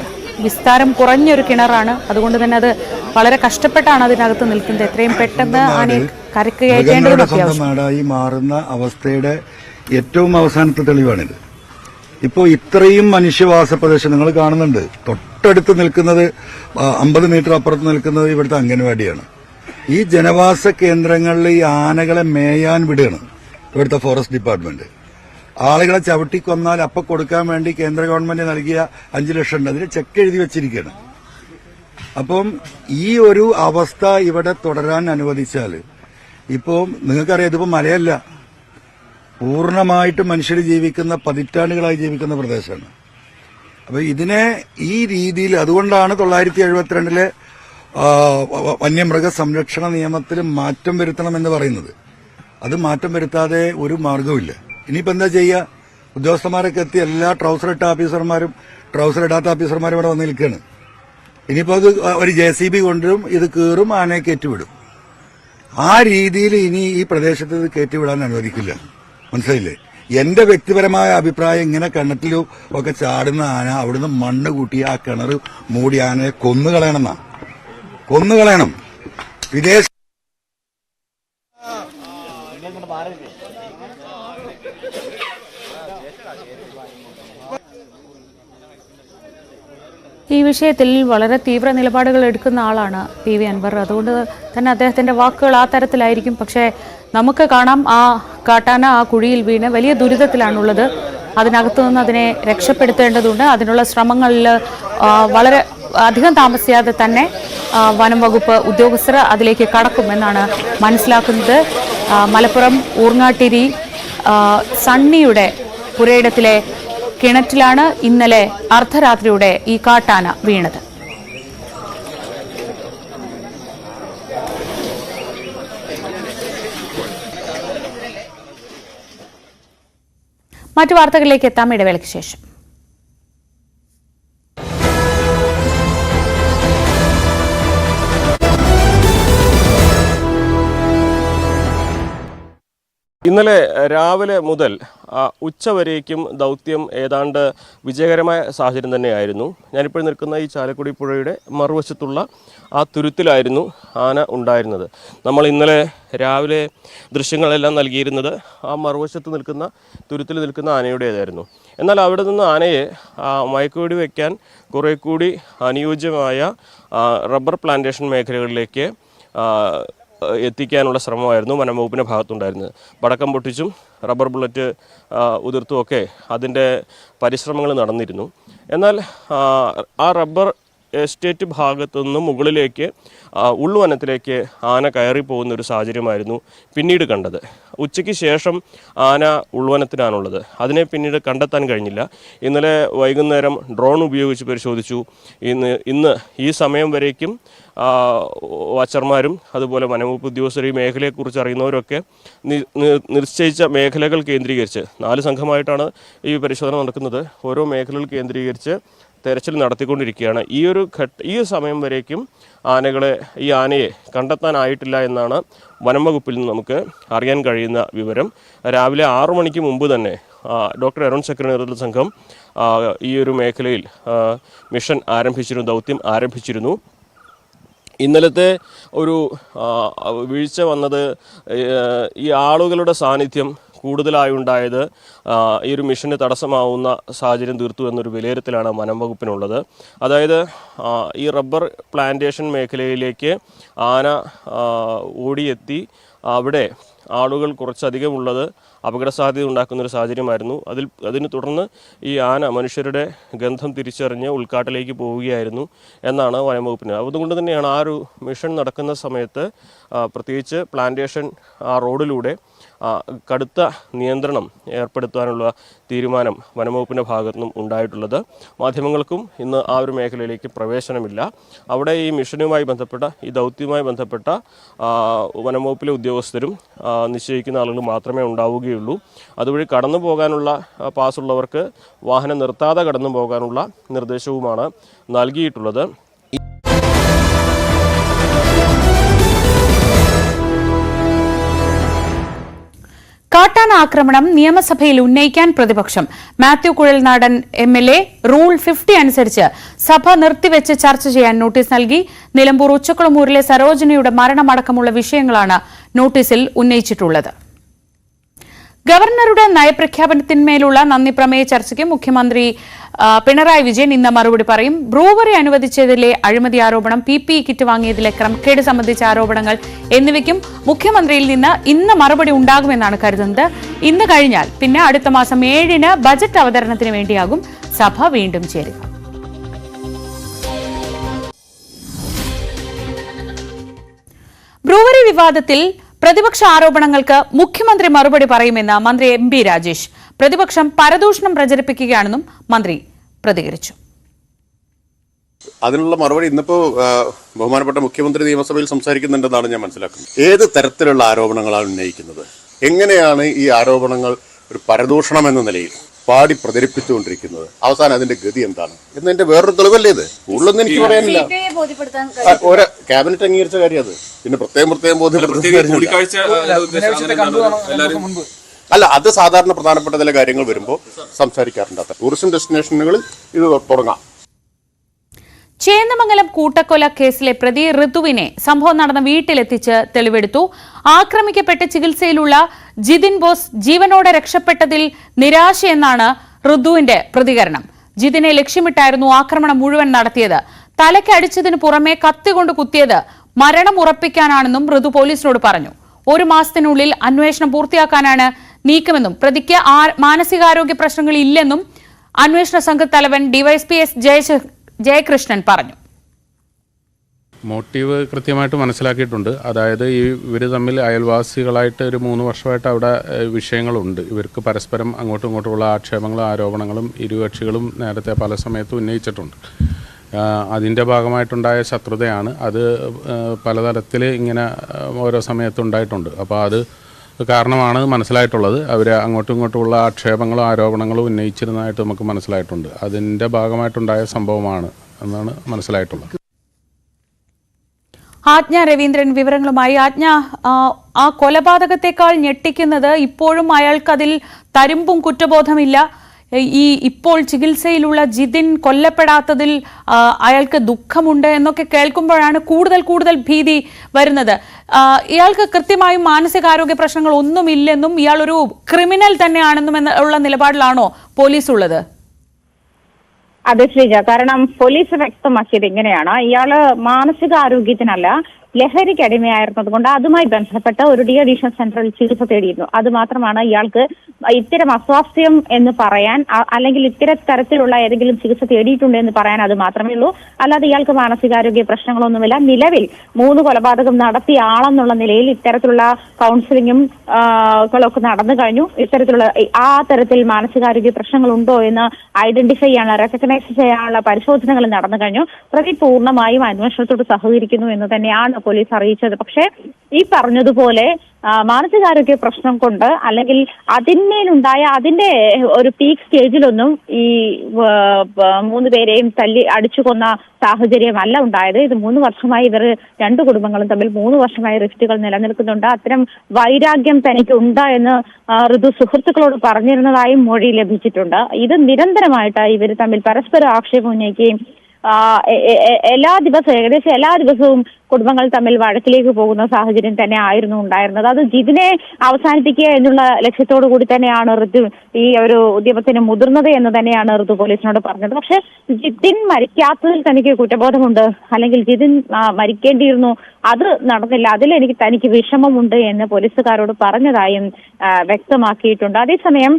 വിസ്താരം കുറഞ്ഞൊരു കിണറാണ്. അതുകൊണ്ട് തന്നെ അത് വളരെ കഷ്ടപ്പെട്ടാണ് അതിനകത്ത് നിൽക്കുന്നത്. എത്രയും പെട്ടെന്ന് ആനയെ കരക്ക് കയറ്റേണ്ടതും നാടായി മാറുന്ന അവസ്ഥയുടെ ഏറ്റവും അവസാനത്തെ തെളിവാണിത്. ഇപ്പോൾ ഇത്രയും മനുഷ്യവാസ പ്രദേശം നിങ്ങൾ കാണുന്നുണ്ട്. തൊട്ടടുത്ത് നിൽക്കുന്നത് 50 മീറ്റർ അപ്പുറത്ത് നിൽക്കുന്നത് ഇവിടുത്തെ അംഗൻവാടിയാണ്. ഈ ജനവാസ കേന്ദ്രങ്ങളിൽ ഈ ആനകളെ മേയാൻ വിടുകയാണ് ഇവിടുത്തെ ഫോറസ്റ്റ് ഡിപ്പാർട്ട്മെന്റ്. ആളുകളെ ചവിട്ടിക്കൊന്നാൽ അപ്പം കൊടുക്കാൻ വേണ്ടി കേന്ദ്ര ഗവൺമെന്റ് നൽകിയ 5 ലക്ഷം ഉണ്ട്. അതിന് ചെക്ക് എഴുതി വെച്ചിരിക്കുകയാണ്. അപ്പം ഈ ഒരു അവസ്ഥ ഇവിടെ തുടരാൻ അനുവദിച്ചാൽ, ഇപ്പോൾ നിങ്ങൾക്കറിയാം, ഇതിപ്പോൾ മലയല്ല, പൂർണ്ണമായിട്ട് മനുഷ്യർ ജീവിക്കുന്ന, പതിറ്റാണ്ടുകളായി ജീവിക്കുന്ന പ്രദേശമാണ്. അപ്പൊ ഇതിനെ ഈ രീതിയിൽ, അതുകൊണ്ടാണ് 1972 വന്യമൃഗ സംരക്ഷണ നിയമത്തിൽ മാറ്റം വരുത്തണമെന്ന് പറയുന്നത്. അത് മാറ്റം വരുത്താതെ ഒരു മാർഗവുമില്ല. ഇനിയിപ്പോൾ എന്താ ചെയ്യുക? ഉദ്യോഗസ്ഥന്മാരൊക്കെ എത്തി, എല്ലാ ട്രൗസർ ഇട്ട ഓഫീസർമാരും ട്രൗസർ ഇടാത്ത ഓഫീസർമാരും ഇവിടെ വന്ന് നിൽക്കുകയാണ്. ഇനിയിപ്പോൾ അത് ഒരു JCB കൊണ്ടുവരും, ഇത് കീറും, ആനയെ കയറ്റിവിടും. ആ രീതിയിൽ ഇനി ഈ പ്രദേശത്ത് ഇത് കയറ്റിവിടാൻ അനുവദിക്കില്ല. മനസ്സിലായില്ലേ? എന്റെ വ്യക്തിപരമായ അഭിപ്രായം, ഇങ്ങനെ കിണറ്റിലും ഒക്കെ ചാടുന്ന ആന അവിടുന്ന് മണ്ണ് കൂട്ടി ആ കിണർ മൂടി ആനയെ കൊന്നുകളയണമെന്നാ. കൊന്നുകളയണം. വിദേശ ഈ വിഷയത്തിൽ വളരെ തീവ്ര നിലപാടുകൾ എടുക്കുന്ന ആളാണ് PV അൻവർ. അതുകൊണ്ട് തന്നെ അദ്ദേഹത്തിന്റെ വാക്കുകൾ ആ തരത്തിലായിരിക്കും. പക്ഷേ നമുക്ക് കാണാം, ആ കാട്ടാന ആ കുഴിയിൽ വീണ് വലിയ ദുരിതത്തിലാണുള്ളത്. അതിനകത്തു നിന്ന് അതിനെ രക്ഷപ്പെടുത്തേണ്ടതുണ്ട്. അതിനുള്ള ശ്രമങ്ങളിൽ വളരെ അധികം താമസിയാതെ തന്നെ വനം വകുപ്പ് ഉദ്യോഗസ്ഥർ അതിലേക്ക് കടക്കുമെന്നാണ് മനസ്സിലാക്കുന്നത്. മലപ്പുറം ഊർങ്ങാട്ടിരി സണ്ണിയുടെ പുരയിടത്തിലെ കിണറ്റിലാണ് ഇന്നലെ അർദ്ധരാത്രിയുടെ ഈ കാട്ടാന വീണത്. മറ്റു വാർത്തകളിലേക്ക് എത്താം ഇടവേളയ്ക്ക് ശേഷം. ഇന്നലെ രാവിലെ മുതൽ ഉച്ചവരേക്കും ദൗത്യം ഏതാണ്ട് വിജയകരമായ സാഹചര്യം തന്നെയായിരുന്നു. ഞാനിപ്പോൾ നിൽക്കുന്ന ഈ ചാലക്കുടി പുഴയുടെ മറുവശത്തുള്ള ആ തുരുത്തിലായിരുന്നു ആന ഉണ്ടായിരുന്നത്. നമ്മൾ ഇന്നലെ രാവിലെ ദൃശ്യങ്ങളെല്ലാം നൽകിയിരുന്നത് ആ മറുവശത്ത് നിൽക്കുന്ന തുരുത്തിൽ നിൽക്കുന്ന ആനയുടേതായിരുന്നു. എന്നാൽ അവിടെ നിന്ന് ആനയെ മയക്കുവെടി വയ്ക്കാൻ കുറേ കൂടി അനുയോജ്യമായ റബ്ബർ പ്ലാന്റേഷൻ മേഖലകളിലേക്ക് എത്തിക്കാനുള്ള ശ്രമമായിരുന്നു വനംവകുപ്പിൻ്റെ ഭാഗത്തുണ്ടായിരുന്നത്. പടക്കം പൊട്ടിച്ചും റബ്ബർ ബുള്ളറ്റ് ഉതിർത്തുമൊക്കെ അതിൻ്റെ പരിശ്രമങ്ങൾ നടന്നിരുന്നു. എന്നാൽ ആ റബ്ബർ എസ്റ്റേറ്റ് ഭാഗത്തു നിന്നും മുകളിലേക്ക് ഉൾവനത്തിലേക്ക് ആന കയറി പോകുന്ന ഒരു സാഹചര്യമായിരുന്നു പിന്നീട് കണ്ടത്. ഉച്ചയ്ക്ക് ശേഷം ആന ഉൾവനത്തിലാണുള്ളത്. അതിനെ പിന്നീട് കണ്ടെത്താൻ കഴിഞ്ഞില്ല. ഇന്നലെ വൈകുന്നേരം ഡ്രോൺ ഉപയോഗിച്ച് പരിശോധിച്ചു. ഇന്ന് ഈ സമയം വരേക്കും വാച്ചർമാരും അതുപോലെ വനംവകുപ്പ് ഉദ്യോഗസ്ഥർ ഈ മേഖലയെക്കുറിച്ച് അറിയുന്നവരൊക്കെ നിശ്ചയിച്ച മേഖലകൾ കേന്ദ്രീകരിച്ച് 4 സംഘമായിട്ടാണ് ഈ പരിശോധന നടക്കുന്നത്. ഓരോ മേഖലകൾ കേന്ദ്രീകരിച്ച് തെരച്ചിൽ നടത്തിക്കൊണ്ടിരിക്കുകയാണ്. ഈ സമയം വരേക്കും ഈ ആനയെ കണ്ടെത്താനായിട്ടില്ല എന്നാണ് വനംവകുപ്പിൽ നിന്ന് നമുക്ക് അറിയാൻ കഴിയുന്ന വിവരം. രാവിലെ 6 മണിക്ക് മുമ്പ് തന്നെ ഡോക്ടർ അരുൺ ചക്ര നേതൃത്വ സംഘം ഈ ഒരു മേഖലയിൽ മിഷൻ ദൗത്യം ആരംഭിച്ചിരുന്നു. ഇന്നലത്തെ ഒരു വീഴ്ച വന്നത് ഈ ആളുകളുടെ സാന്നിധ്യം കൂടുതലായുണ്ടായത് ഈ ഒരു മിഷന് തടസ്സമാവുന്ന സാഹചര്യം തീർത്തു എന്നൊരു വിലയിരുത്തലാണ് വനം വകുപ്പിനുള്ളത്. അതായത് ഈ റബ്ബർ പ്ലാന്റേഷൻ മേഖലയിലേക്ക് ആന ഓടിയെത്തി അവിടെ ആളുകൾ കുറച്ചധികം ഉള്ളത് അപകട സാധ്യത ഉണ്ടാക്കുന്ന ഒരു സാഹചര്യമായിരുന്നു. അതിനെ തുടർന്ന് ഈ ആന മനുഷ്യരുടെ ഗന്ധം തിരിച്ചറിഞ്ഞ് ഉൾക്കാട്ടിലേക്ക് പോവുകയായിരുന്നു എന്നാണ് വനംവകുപ്പിന്. അതുകൊണ്ട് തന്നെയാണ് ആ ഒരു മിഷൻ നടക്കുന്ന സമയത്ത് പ്രത്യേകിച്ച് പ്ലാന്റേഷൻ ആ റോഡിലൂടെ കടുത്ത നിയന്ത്രണം ഏർപ്പെടുത്താനുള്ള തീരുമാനം വനംവകുപ്പിൻ്റെ ഭാഗത്തു നിന്നും ഉണ്ടായിട്ടുള്ളത്. മാധ്യമങ്ങൾക്കും ഇന്ന് ആ ഒരു മേഖലയിലേക്ക് പ്രവേശനമില്ല. അവിടെ ഈ മിഷനുമായി ബന്ധപ്പെട്ട ഈ ദൗത്യവുമായി ബന്ധപ്പെട്ട വനംവകുപ്പിലെ ഉദ്യോഗസ്ഥരും നിശ്ചയിക്കുന്ന ആളുകൾ മാത്രമേ ഉണ്ടാവുകയുള്ളൂ. അതുവഴി കടന്നു പോകാനുള്ള പാസ്സുള്ളവർക്ക് വാഹനം നിർത്താതെ കടന്നു പോകാനുള്ള നിർദ്ദേശവുമാണ് നൽകിയിട്ടുള്ളത്. കാട്ടാന ആക്രമണം നിയമസഭയിൽ ഉന്നയിക്കാൻ പ്രതിപക്ഷം. മാത്യു കുഴൽനാടൻ MLA റൂൾ 50 അനുസരിച്ച് സഭ നിർത്തിവെച്ച് ചർച്ച ചെയ്യാൻ നോട്ടീസ് നൽകി. നിലമ്പൂർ ഉച്ചക്കുളമൂരിലെ സരോജിനിയുടെ മരണമടക്കമുള്ള വിഷയങ്ങളാണ് നോട്ടീസിൽ ഉന്നയിച്ചിട്ടുള്ളത്. ഗവർണറുടെ നയപ്രഖ്യാപനത്തിന്മേലുള്ള നന്ദി പ്രമേയ ചർച്ചയ്ക്ക് മുഖ്യമന്ത്രി പിണറായി വിജയൻ ഇന്ന് മറുപടി പറയും. ബ്രൂവറി അനുവദിച്ചതിലെ അഴിമതി ആരോപണം, PPE കിറ്റ് വാങ്ങിയതിലെ ക്രമക്കേട് സംബന്ധിച്ച ആരോപണങ്ങൾ എന്നിവയ്ക്കും മുഖ്യമന്ത്രിയിൽ നിന്ന് ഇന്ന് മറുപടി ഉണ്ടാകുമെന്നാണ് കരുതുന്നത്. ഇന്ന് കഴിഞ്ഞാൽ പിന്നെ അടുത്ത മാസം 7-ന് ബജറ്റ് അവതരണത്തിന് വേണ്ടിയാകും സഭ വീണ്ടും ചേരുക. ബ്രൂവറി വിവാദത്തിൽ പ്രതിപക്ഷ ആരോപണങ്ങൾക്ക് മുഖ്യമന്ത്രി മറുപടി പറയുമെന്ന് മന്ത്രി MB രാജേഷ്. പ്രതിപക്ഷം പരദൂഷണം പ്രചരിപ്പിക്കുകയാണെന്നും മന്ത്രി പ്രതികരിച്ചു. അതിനുള്ള മറുപടി ഇന്നിപ്പോ ബഹുമാനപ്പെട്ട മുഖ്യമന്ത്രി നിയമസഭയിൽ സംസാരിക്കുന്നുണ്ടെന്നാണ് ഞാൻ മനസ്സിലാക്കുന്നത്. ഏത് തരത്തിലുള്ള ആരോപണങ്ങളാണ് ഉന്നയിക്കുന്നത്, എങ്ങനെയാണ് ഈ ആരോപണങ്ങൾ ഒരു പരദൂഷണം എന്ന നിലയിൽ പാടി പ്രചരിപ്പിച്ചുകൊണ്ടിരിക്കുന്നത്, അവസാനം അതിന്റെ ഗതി എന്താണ് എന്നതിന്റെ വേറൊരു തെളിവല്ലേ ഇത്? കൂടുതലൊന്നും എനിക്ക് പറയാനില്ല. ഒരു ക്യാബിനറ്റ് അംഗീകരിച്ച കാര്യം അത്, പിന്നെ പ്രത്യേകം അല്ല, അത് സാധാരണ പ്രധാനപ്പെട്ട ചില കാര്യങ്ങൾ വരുമ്പോൾ സംസാരിക്കാറുണ്ട്. ടൂറിസം ഡെസ്റ്റിനേഷനുകളിൽ ഇത് തുടങ്ങാം. ചേന്ദമംഗലം കൂട്ടക്കൊല കേസിലെ പ്രതി ഋതുവിനെ സംഭവം നടന്ന വീട്ടിലെത്തിച്ച് തെളിവെടുത്തു. ആക്രമിക്കപ്പെട്ട് ചികിത്സയിലുള്ള ജിതിൻ ബോസ് ജീവനോടെ രക്ഷപ്പെട്ടതിൽ നിരാശയെന്നാണ് ഋതുവിന്റെ പ്രതികരണം. ജിതിനെ ലക്ഷ്യമിട്ടായിരുന്നു ആക്രമണം മുഴുവൻ നടത്തിയത്. തലയ്ക്ക് അടിച്ചതിനു പുറമെ കത്തികൊണ്ട് കുത്തിയത് മരണം ഉറപ്പിക്കാനാണെന്നും ഋതു പോലീസിനോട് പറഞ്ഞു. 1 മാസത്തിനുള്ളിൽ അന്വേഷണം പൂർത്തിയാക്കാനാണ് നീക്കമെന്നും പ്രതിക്ക് മാനസികാരോഗ്യ പ്രശ്നങ്ങൾ ഇല്ലെന്നും അന്വേഷണ സംഘത്തലവൻ DYSP S ജയകൃഷ്ണൻ പറഞ്ഞു. മോട്ടീവ് കൃത്യമായിട്ട് മനസ്സിലാക്കിയിട്ടുണ്ട്. അതായത് ഇവർ തമ്മിൽ അയൽവാസികളായിട്ട് ഒരു 3 വർഷമായിട്ട് അവിടെ വിഷയങ്ങളുണ്ട്. ഇവർക്ക് പരസ്പരം അങ്ങോട്ടും ഇങ്ങോട്ടുമുള്ള ആക്ഷേപങ്ങളും ആരോപണങ്ങളും ഇരുകക്ഷികളും നേരത്തെ പല സമയത്തും ഉന്നയിച്ചിട്ടുണ്ട്. അതിൻ്റെ ഭാഗമായിട്ടുണ്ടായ ശത്രുതയാണ്. അത് പലതരത്തിൽ ഇങ്ങനെ ഓരോ സമയത്തുണ്ടായിട്ടുണ്ട്. അപ്പോൾ അത് കാരണമാണ് മനസ്സിലായിട്ടുള്ളത്. അവർ അങ്ങോട്ടും ഇങ്ങോട്ടുമുള്ള ആക്ഷേപങ്ങളും ആരോപണങ്ങളും ഉന്നയിച്ചിരുന്നതായിട്ട് നമുക്ക് മനസ്സിലായിട്ടുണ്ട്. അതിൻ്റെ ഭാഗമായിട്ടുണ്ടായ സംഭവമാണ് എന്നാണ് മനസ്സിലായിട്ടുള്ളത്. ആജ്ഞ രവീന്ദ്രൻ വിവരങ്ങളുമായി. ആജ്ഞ, ആ കൊലപാതകത്തെക്കാൾ ഞെട്ടിക്കുന്നത് ഇപ്പോഴും അയാൾക്കതിൽ തരിമ്പും കുറ്റബോധമില്ല. ഇപ്പോൾ ചികിത്സയിലുള്ള ജിതിൻ കൊല്ലപ്പെടാത്തതിൽ അയാൾക്ക് ദുഃഖമുണ്ട് എന്നൊക്കെ കേൾക്കുമ്പോഴാണ് കൂടുതൽ ഭീതി വരുന്നത്. ഇയാൾക്ക് കൃത്യമായും മാനസികാരോഗ്യ പ്രശ്നങ്ങൾ ഒന്നുമില്ലെന്നും ഇയാൾ ഒരു ക്രിമിനൽ തന്നെയാണെന്നും ഉള്ള നിലപാടിലാണോ പോലീസ് ഉള്ളത്? അതെ ശ്രീജ, കാരണം പോലീസ് വ്യക്തമാക്കിയത് ഇങ്ങനെയാണ്. ഇയാള് മാനസികാരോഗ്യത്തിനല്ല, ലഹരിക്ക് അടിമയായിരുന്നത് കൊണ്ട് അതുമായി ബന്ധപ്പെട്ട ഒരു ഡി അഡിക്ഷൻ സെന്ററിൽ ചികിത്സ തേടിയിരുന്നു. അത് മാത്രമാണ് ഇയാൾക്ക് ഇത്തരം അസ്വാസ്ഥ്യം എന്ന് പറയാൻ, അല്ലെങ്കിൽ ഇത്തരം തരത്തിലുള്ള ഏതെങ്കിലും ചികിത്സ തേടിയിട്ടുണ്ട് എന്ന് പറയാൻ അത് മാത്രമേ ഉള്ളൂ. അല്ലാതെ ഇയാൾക്ക് മാനസികാരോഗ്യ പ്രശ്നങ്ങളൊന്നുമില്ല. നിലവിൽ 3 കൊലപാതകം നടത്തിയ ആളെന്നുള്ള നിലയിൽ ഇത്തരത്തിലുള്ള കൗൺസിലിങ്ങും കളൊക്കെ നടന്നു കഴിഞ്ഞു. ഇത്തരത്തിലുള്ള ആ തരത്തിൽ മാനസികാരോഗ്യ പ്രശ്നങ്ങളുണ്ടോ എന്ന് ഐഡന്റിഫൈ ചെയ്യാനുള്ള, റെക്കഗ്നൈസ് ചെയ്യാനുള്ള പരിശോധനകൾ നടന്നു കഴിഞ്ഞു. പ്രതി പൂർണ്ണമായും അന്വേഷണത്തോട് സഹകരിക്കുന്നു എന്ന് തന്നെയാണ് പോലീസ് അറിയിച്ചത്. പക്ഷേ ഈ പറഞ്ഞതുപോലെ മാനസികാരോഗ്യ പ്രശ്നം കൊണ്ട് അല്ലെങ്കിൽ അതിന്മേലുണ്ടായ അതിന്റെ ഒരു പീക്ക് സ്റ്റേജിലൊന്നും ഈ 3 പേരെയും തല്ലി അടിച്ചു കൊന്ന സാഹചര്യമല്ല ഉണ്ടായത്. ഇത് 3 വർഷമായി ഇവർ 2 കുടുംബങ്ങളും തമ്മിൽ 3 വർഷമായി റിഫ്റ്റുകൾ നിലനിൽക്കുന്നുണ്ട്. അത്തരം വൈരാഗ്യം തനിക്കുണ്ട് എന്ന് ഋതു സുഹൃത്തുക്കളോട് പറഞ്ഞിരുന്നതായും മൊഴി ലഭിച്ചിട്ടുണ്ട്. ഇത് നിരന്തരമായിട്ട് ഇവർ തമ്മിൽ പരസ്പരം ആക്ഷേപം ഉന്നയിക്കുകയും ഏകദേശം എല്ലാ ദിവസവും കുടുംബങ്ങൾ തമ്മിൽ വഴക്കിലേക്ക് പോകുന്ന സാഹചര്യം തന്നെ ആയിരുന്നു ഉണ്ടായിരുന്നത്. അത് ജിതിനെ അവസാനിപ്പിക്കുക എന്നുള്ള ലക്ഷ്യത്തോടു കൂടി തന്നെയാണ് ഋതു ഈ ഒരു ഉദ്യമത്തിന് മുതിർന്നത് എന്ന് തന്നെയാണ് ഋതു പോലീസിനോട് പറഞ്ഞത്. പക്ഷെ ജിതിൻ മരിക്കാത്തതിൽ തനിക്ക് കുറ്റബോധമുണ്ട്, അല്ലെങ്കിൽ ജിതിൻ മരിക്കേണ്ടിയിരുന്നു, അത് നടന്നില്ല, അതിൽ തനിക്ക് വിഷമമുണ്ട് എന്ന് പോലീസുകാരോട് പറഞ്ഞതായും വ്യക്തമാക്കിയിട്ടുണ്ട്. അതേസമയം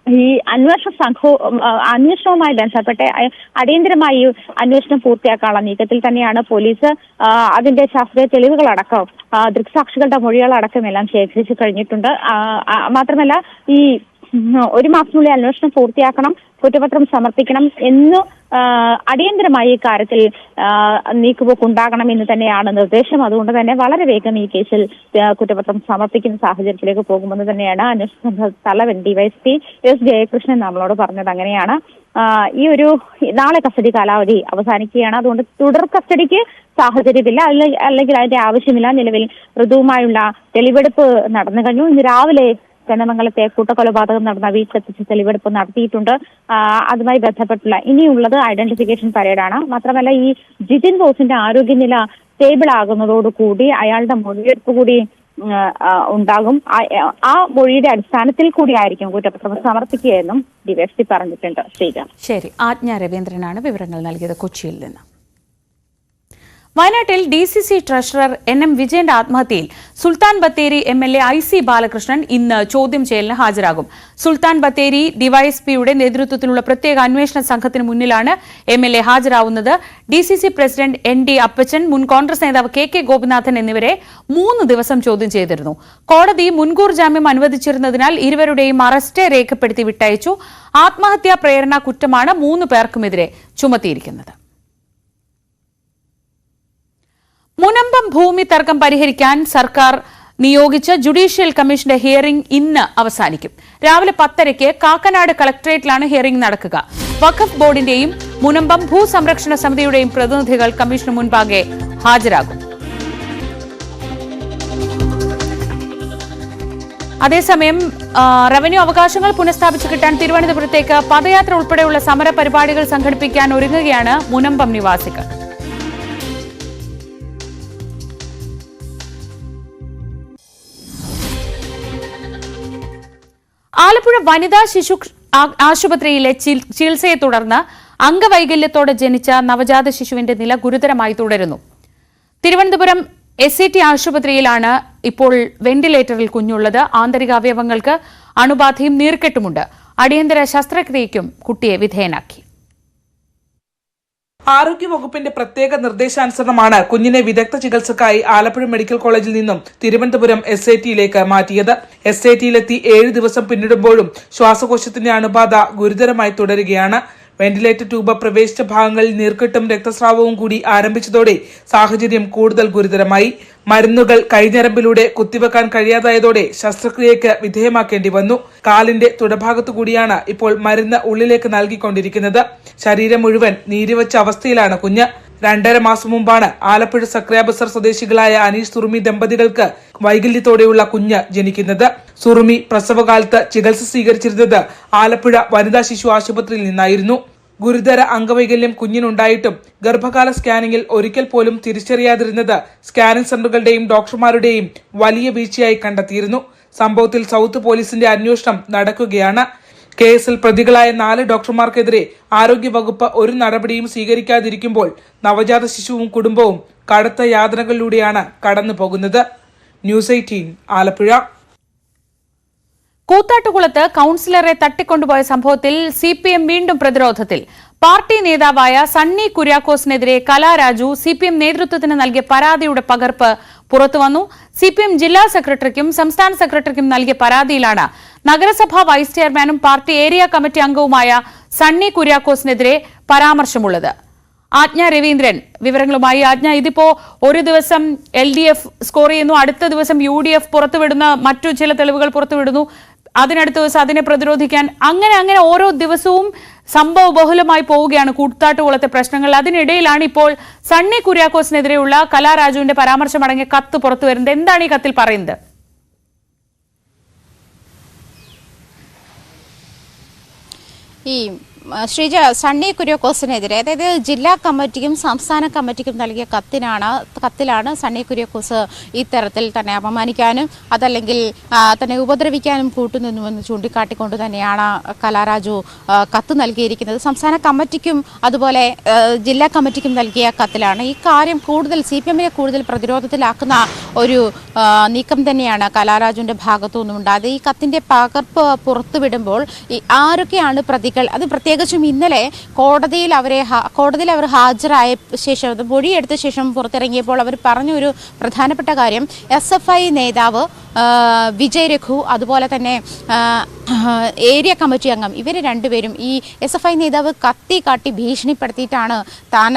ഈ അന്വേഷണവുമായി ബന്ധപ്പെട്ട് അടിയന്തരമായി അന്വേഷണം പൂർത്തിയാക്കാനുള്ള നീക്കത്തിൽ തന്നെയാണ് പോലീസ്. അതിന്റെ ശാസ്ത്രീയ തെളിവുകളടക്കം ദൃക്സാക്ഷികളുടെ മൊഴികളടക്കം എല്ലാം ശേഖരിച്ചു കഴിഞ്ഞിട്ടുണ്ട്. മാത്രമല്ല ഈ 1 മാസത്തിനുള്ളിൽ അന്വേഷണം പൂർത്തിയാക്കണം, കുറ്റപത്രം സമർപ്പിക്കണം എന്ന് അടിയന്തരമായി ഈ കാര്യത്തിൽ നീക്കുപോക്ക് ഉണ്ടാകണം എന്ന് തന്നെയാണ് നിർദ്ദേശം. അതുകൊണ്ട് തന്നെ വളരെ വേഗം ഈ കേസിൽ കുറ്റപത്രം സമർപ്പിക്കുന്ന സാഹചര്യത്തിലേക്ക് പോകുമെന്ന് തന്നെയാണ് അന്വേഷണ തലവൻ ഡിവൈഎസ്പി എസ് ജയകൃഷ്ണൻ നമ്മളോട് പറഞ്ഞത്. അങ്ങനെയാണ് ഈ ഒരു നാളെ കസ്റ്റഡി കാലാവധി അവസാനിക്കുകയാണ്. അതുകൊണ്ട് തുടർ കസ്റ്റഡിക്ക് സാഹചര്യമില്ല, അല്ലെങ്കിൽ അതിന്റെ ആവശ്യമില്ല. നിലവിൽ ഋതുവുമായുള്ള തെളിവെടുപ്പ് നടന്നു കഴിഞ്ഞു. ഇന്ന് രാവിലെ ചന്ദമംഗലത്തെ കൂട്ടക്കൊലപാതകം നടന്ന വീട്ടിലെത്തിച്ച് തെളിവെടുപ്പ് നടത്തിയിട്ടുണ്ട്. അതുമായി ബന്ധപ്പെട്ടുള്ള ഇനിയുള്ളത് ഐഡന്റിഫിക്കേഷൻ പരേഡാണ്. മാത്രമല്ല ഈ ജിതിൻ ബോസിന്റെ ആരോഗ്യനില സ്റ്റേബിൾ ആകുന്നതോടുകൂടി അയാളുടെ മൊഴിയെടുപ്പ് കൂടി ഉണ്ടാകും. ആ മൊഴിയുടെ അടിസ്ഥാനത്തിൽ കൂടിയായിരിക്കും കുറ്റപത്രം സമർപ്പിക്കുകയെന്നും ഡിവൈഎസ്പി പറഞ്ഞിട്ടുണ്ട്. ശ്രീജ. ശരി, ആജ്ഞ രവീന്ദ്രനാണ് വിവരങ്ങൾ നൽകിയത് കൊച്ചിയിൽ നിന്ന്. വയനാട്ടിൽ DCC ട്രഷറർ NM വിജയന്റെ ആത്മഹത്യയിൽ സുൽത്താൻ ബത്തേരി MLA IC ബാലകൃഷ്ണൻ ഇന്ന് ചോദ്യം ചെയ്യലിന് ഹാജരാകും. സുൽത്താൻ ബത്തേരി ഡിവൈഎസ്പിയുടെ നേതൃത്വത്തിലുള്ള പ്രത്യേക അന്വേഷണ സംഘത്തിന് മുന്നിലാണ് MLA ഹാജരാവുന്നത്. DCC പ്രസിഡന്റ് ND അപ്പച്ചൻ, മുൻ കോൺഗ്രസ് നേതാവ് KK ഗോപിനാഥൻ എന്നിവരെ 3 ദിവസം ചോദ്യം ചെയ്തിരുന്നു. കോടതി മുൻകൂർ ജാമ്യം അനുവദിച്ചിരുന്നതിനാൽ ഇരുവരുടെയും അറസ്റ്റ് രേഖപ്പെടുത്തി വിട്ടയച്ചു. ആത്മഹത്യാ പ്രേരണ കുറ്റമാണ് 3 പേർക്കുമെതിരെ ചുമത്തിയിരിക്കുന്നത്. മുനമ്പം ഭൂമി തർക്കം പരിഹരിക്കാൻ സർക്കാർ നിയോഗിച്ച ജുഡീഷ്യൽ കമ്മീഷന്റെ ഹിയറിംഗ് ഇന്ന് അവസാനിക്കും. രാവിലെ 10:30 കാക്കനാട് കളക്ടറേറ്റിലാണ് ഹിയറിംഗ് നടക്കുക. വഖഫ് ബോർഡിന്റെയും മുനമ്പം ഭൂസംരക്ഷണ സമിതിയുടെയും പ്രതിനിധികൾ കമ്മീഷന് മുൻപാകെ ഹാജരാകും. അതേസമയം റവന്യൂ അവകാശങ്ങൾ പുനഃസ്ഥാപിച്ചു കിട്ടാൻ തിരുവനന്തപുരത്തേക്ക് പദയാത്ര ഉൾപ്പെടെയുള്ള സമര പരിപാടികൾ സംഘടിപ്പിക്കാൻ ഒരുങ്ങുകയാണ് മുനമ്പം നിവാസികൾ. ആലപ്പുഴ വനിതാ ശിശു ആശുപത്രിയിലെ ചികിത്സയെ തുടർന്ന് അംഗവൈകല്യത്തോടെ ജനിച്ച നവജാത ശിശുവിന്റെ നില ഗുരുതരമായി തുടരുന്നു. തിരുവനന്തപുരം SCT ആശുപത്രിയിലാണ് ഇപ്പോൾ വെന്റിലേറ്ററിൽ കുഞ്ഞുള്ളത്. ആന്തരിക അവയവങ്ങൾക്ക് അണുബാധയും നീർക്കെട്ടുമുണ്ട്. അടിയന്തര ശസ്ത്രക്രിയയ്ക്കും കുട്ടിയെ വിധേയനാക്കി. ആരോഗ്യവകുപ്പിന്റെ പ്രത്യേക നിർദ്ദേശാനുസരണമാണ് കുഞ്ഞിനെ വിദഗ്ധ ചികിത്സക്കായി ആലപ്പുഴ മെഡിക്കൽ കോളേജിൽ നിന്നും തിരുവനന്തപുരം SAT-യിലേക്ക് മാറ്റിയത്. SAT-യിലെത്തി 7 ദിവസം പിന്നിടുമ്പോഴും ശ്വാസകോശത്തിന്റെ അണുബാധ ഗുരുതരമായി തുടരുകയാണ്. വെന്റിലേറ്റർ ട്യൂബ് പ്രവേശിച്ച ഭാഗങ്ങളിൽ നീർക്കെട്ടും രക്തസ്രാവവും കൂടി ആരംഭിച്ചതോടെ സാഹചര്യം കൂടുതൽ ഗുരുതരമായി. മരുന്നുകൾ കൈഞ്ഞരമ്പിലൂടെ കുത്തിവെക്കാൻ കഴിയാതായതോടെ ശസ്ത്രക്രിയയ്ക്ക് വിധേയമാക്കേണ്ടി വന്നു. കാലിന്റെ തുടഭാഗത്തു കൂടിയാണ് ഇപ്പോൾ മരുന്ന് ഉള്ളിലേക്ക് നൽകിക്കൊണ്ടിരിക്കുന്നത്. ശരീരം മുഴുവൻ നീരിവച്ച അവസ്ഥയിലാണ് കുഞ്ഞ്. 2.5 മാസം മുമ്പാണ് ആലപ്പുഴ സക്രിയാബസർ സ്വദേശികളായ അനീഷ് സുറുമി ദമ്പതികൾക്ക് വൈകല്യത്തോടെയുള്ള കുഞ്ഞ് ജനിക്കുന്നത്. സുറുമി പ്രസവകാലത്ത് ചികിത്സ സ്വീകരിച്ചിരുന്നത് ആലപ്പുഴ വനിതാ ശിശു ആശുപത്രിയിൽ നിന്നായിരുന്നു. ഗുരുതര അംഗവൈകല്യം കുഞ്ഞിനുണ്ടായിട്ടും ഗർഭകാല സ്കാനിംഗിൽ ഒരിക്കൽ പോലും തിരിച്ചറിയാതിരുന്നത് സ്കാനിംഗ് സെന്ററുകളുടെയും ഡോക്ടർമാരുടെയും വലിയ വീഴ്ചയായി കണ്ടെത്തിയിരുന്നു. സംഭവത്തിൽ സൗത്ത് പോലീസിന്റെ അന്വേഷണം നടക്കുകയാണ്. കേസിൽ പ്രതികളായ 4 ഡോക്ടർമാർക്കെതിരെ ആരോഗ്യവകുപ്പ് ഒരു നടപടിയും സ്വീകരിക്കാതിരിക്കുമ്പോൾ നവജാത ശിശുവും കുടുംബവും കടുത്ത യാതനകളിലൂടെയാണ് കടന്നു പോകുന്നത്. ന്യൂസ് 18 ആലപ്പുഴ. കൂത്താട്ടുകുളത്ത് കൌൺസിലറെ തട്ടിക്കൊണ്ടുപോയ സംഭവത്തിൽ CPM വീണ്ടും പ്രതിരോധത്തിൽ. പാർട്ടി നേതാവായ സണ്ണി കുര്യാക്കോസിനെതിരെ കലാരാജു CPM നേതൃത്വത്തിന് നൽകിയ പരാതിയുടെ പകർപ്പ് പുറത്തുവന്നു. CPM ജില്ലാ സെക്രട്ടറിക്കും സംസ്ഥാന സെക്രട്ടറിക്കും നൽകിയ പരാതിയിലാണ് നഗരസഭാ വൈസ് ചെയർമാനും പാർട്ടി ഏരിയ കമ്മിറ്റി അംഗവുമായ സണ്ണി കുര്യാക്കോസിനെതിരെ പരാമർശമുള്ളത്. ആജ്ഞ രവീന്ദ്രൻ വിവരങ്ങളുമായി. ആജ്ഞ, ഇതിപ്പോ ഒരു ദിവസം LDF സ്കോർ ചെയ്യുന്നു, അടുത്ത ദിവസം UDF പുറത്തുവിടുന്ന മറ്റു ചില തെളിവുകൾ പുറത്തുവിടുന്നു, അതിനടുത്ത ദിവസം അതിനെ പ്രതിരോധിക്കാൻ അങ്ങനെ ഓരോ ദിവസവും സംഭവ ബഹുലമായി പോവുകയാണ് കൂത്താട്ടുകുളത്തെ പ്രശ്നങ്ങൾ. അതിനിടയിലാണ് ഇപ്പോൾ സണ്ണി കുര്യാക്കോസിനെതിരെയുള്ള കലാരാജുവിന്റെ പരാമർശമടങ്ങിയ കത്ത് പുറത്തു വരുന്നത്. എന്താണ് ഈ കത്തിൽ പറയുന്നത്? ഈ ശ്രീജ, സണ്ണി കുര്യാക്കോസിനെതിരെ, അതായത് ജില്ലാ കമ്മിറ്റിക്കും സംസ്ഥാന കമ്മിറ്റിക്കും നൽകിയ കത്തിലാണ് സണ്ണി കുര്യാക്കോസ് ഇത്തരത്തിൽ തന്നെ അപമാനിക്കാനും അതല്ലെങ്കിൽ തന്നെ ഉപദ്രവിക്കാനും കൂട്ടുനിന്നുവെന്ന് ചൂണ്ടിക്കാട്ടിക്കൊണ്ട് തന്നെയാണ് കലാരാജു കത്ത് നൽകിയിരിക്കുന്നത്. സംസ്ഥാന കമ്മിറ്റിക്കും അതുപോലെ ജില്ലാ കമ്മിറ്റിക്കും നൽകിയ കത്തിലാണ്. ഈ കാര്യം കൂടുതൽ CPM-നെ കൂടുതൽ പ്രതിരോധത്തിലാക്കുന്ന ഒരു നീക്കം തന്നെയാണ് കലാരാജുവിന്റെ ഭാഗത്തു നിന്നുണ്ടായത്. ഈ കത്തിന്റെ പകർപ്പ് പുറത്തുവിടുമ്പോൾ ആരൊക്കെയാണ് പ്രതികൾ, അത് പ്രത്യേകിച്ചും ഇന്നലെ കോടതിയിൽ അവർ ഹാജരായ ശേഷം മൊഴിയെടുത്ത ശേഷം പുറത്തിറങ്ങിയപ്പോൾ അവർ പറഞ്ഞൊരു പ്രധാനപ്പെട്ട കാര്യം SFI നേതാവ് വിജയ് രഘു അതുപോലെ തന്നെ ഏരിയ കമ്മിറ്റി അംഗം ഇവർ രണ്ടുപേരും ഈ SFI നേതാവ് കത്തി കാട്ടി ഭീഷണിപ്പെടുത്തിയിട്ടാണ് താൻ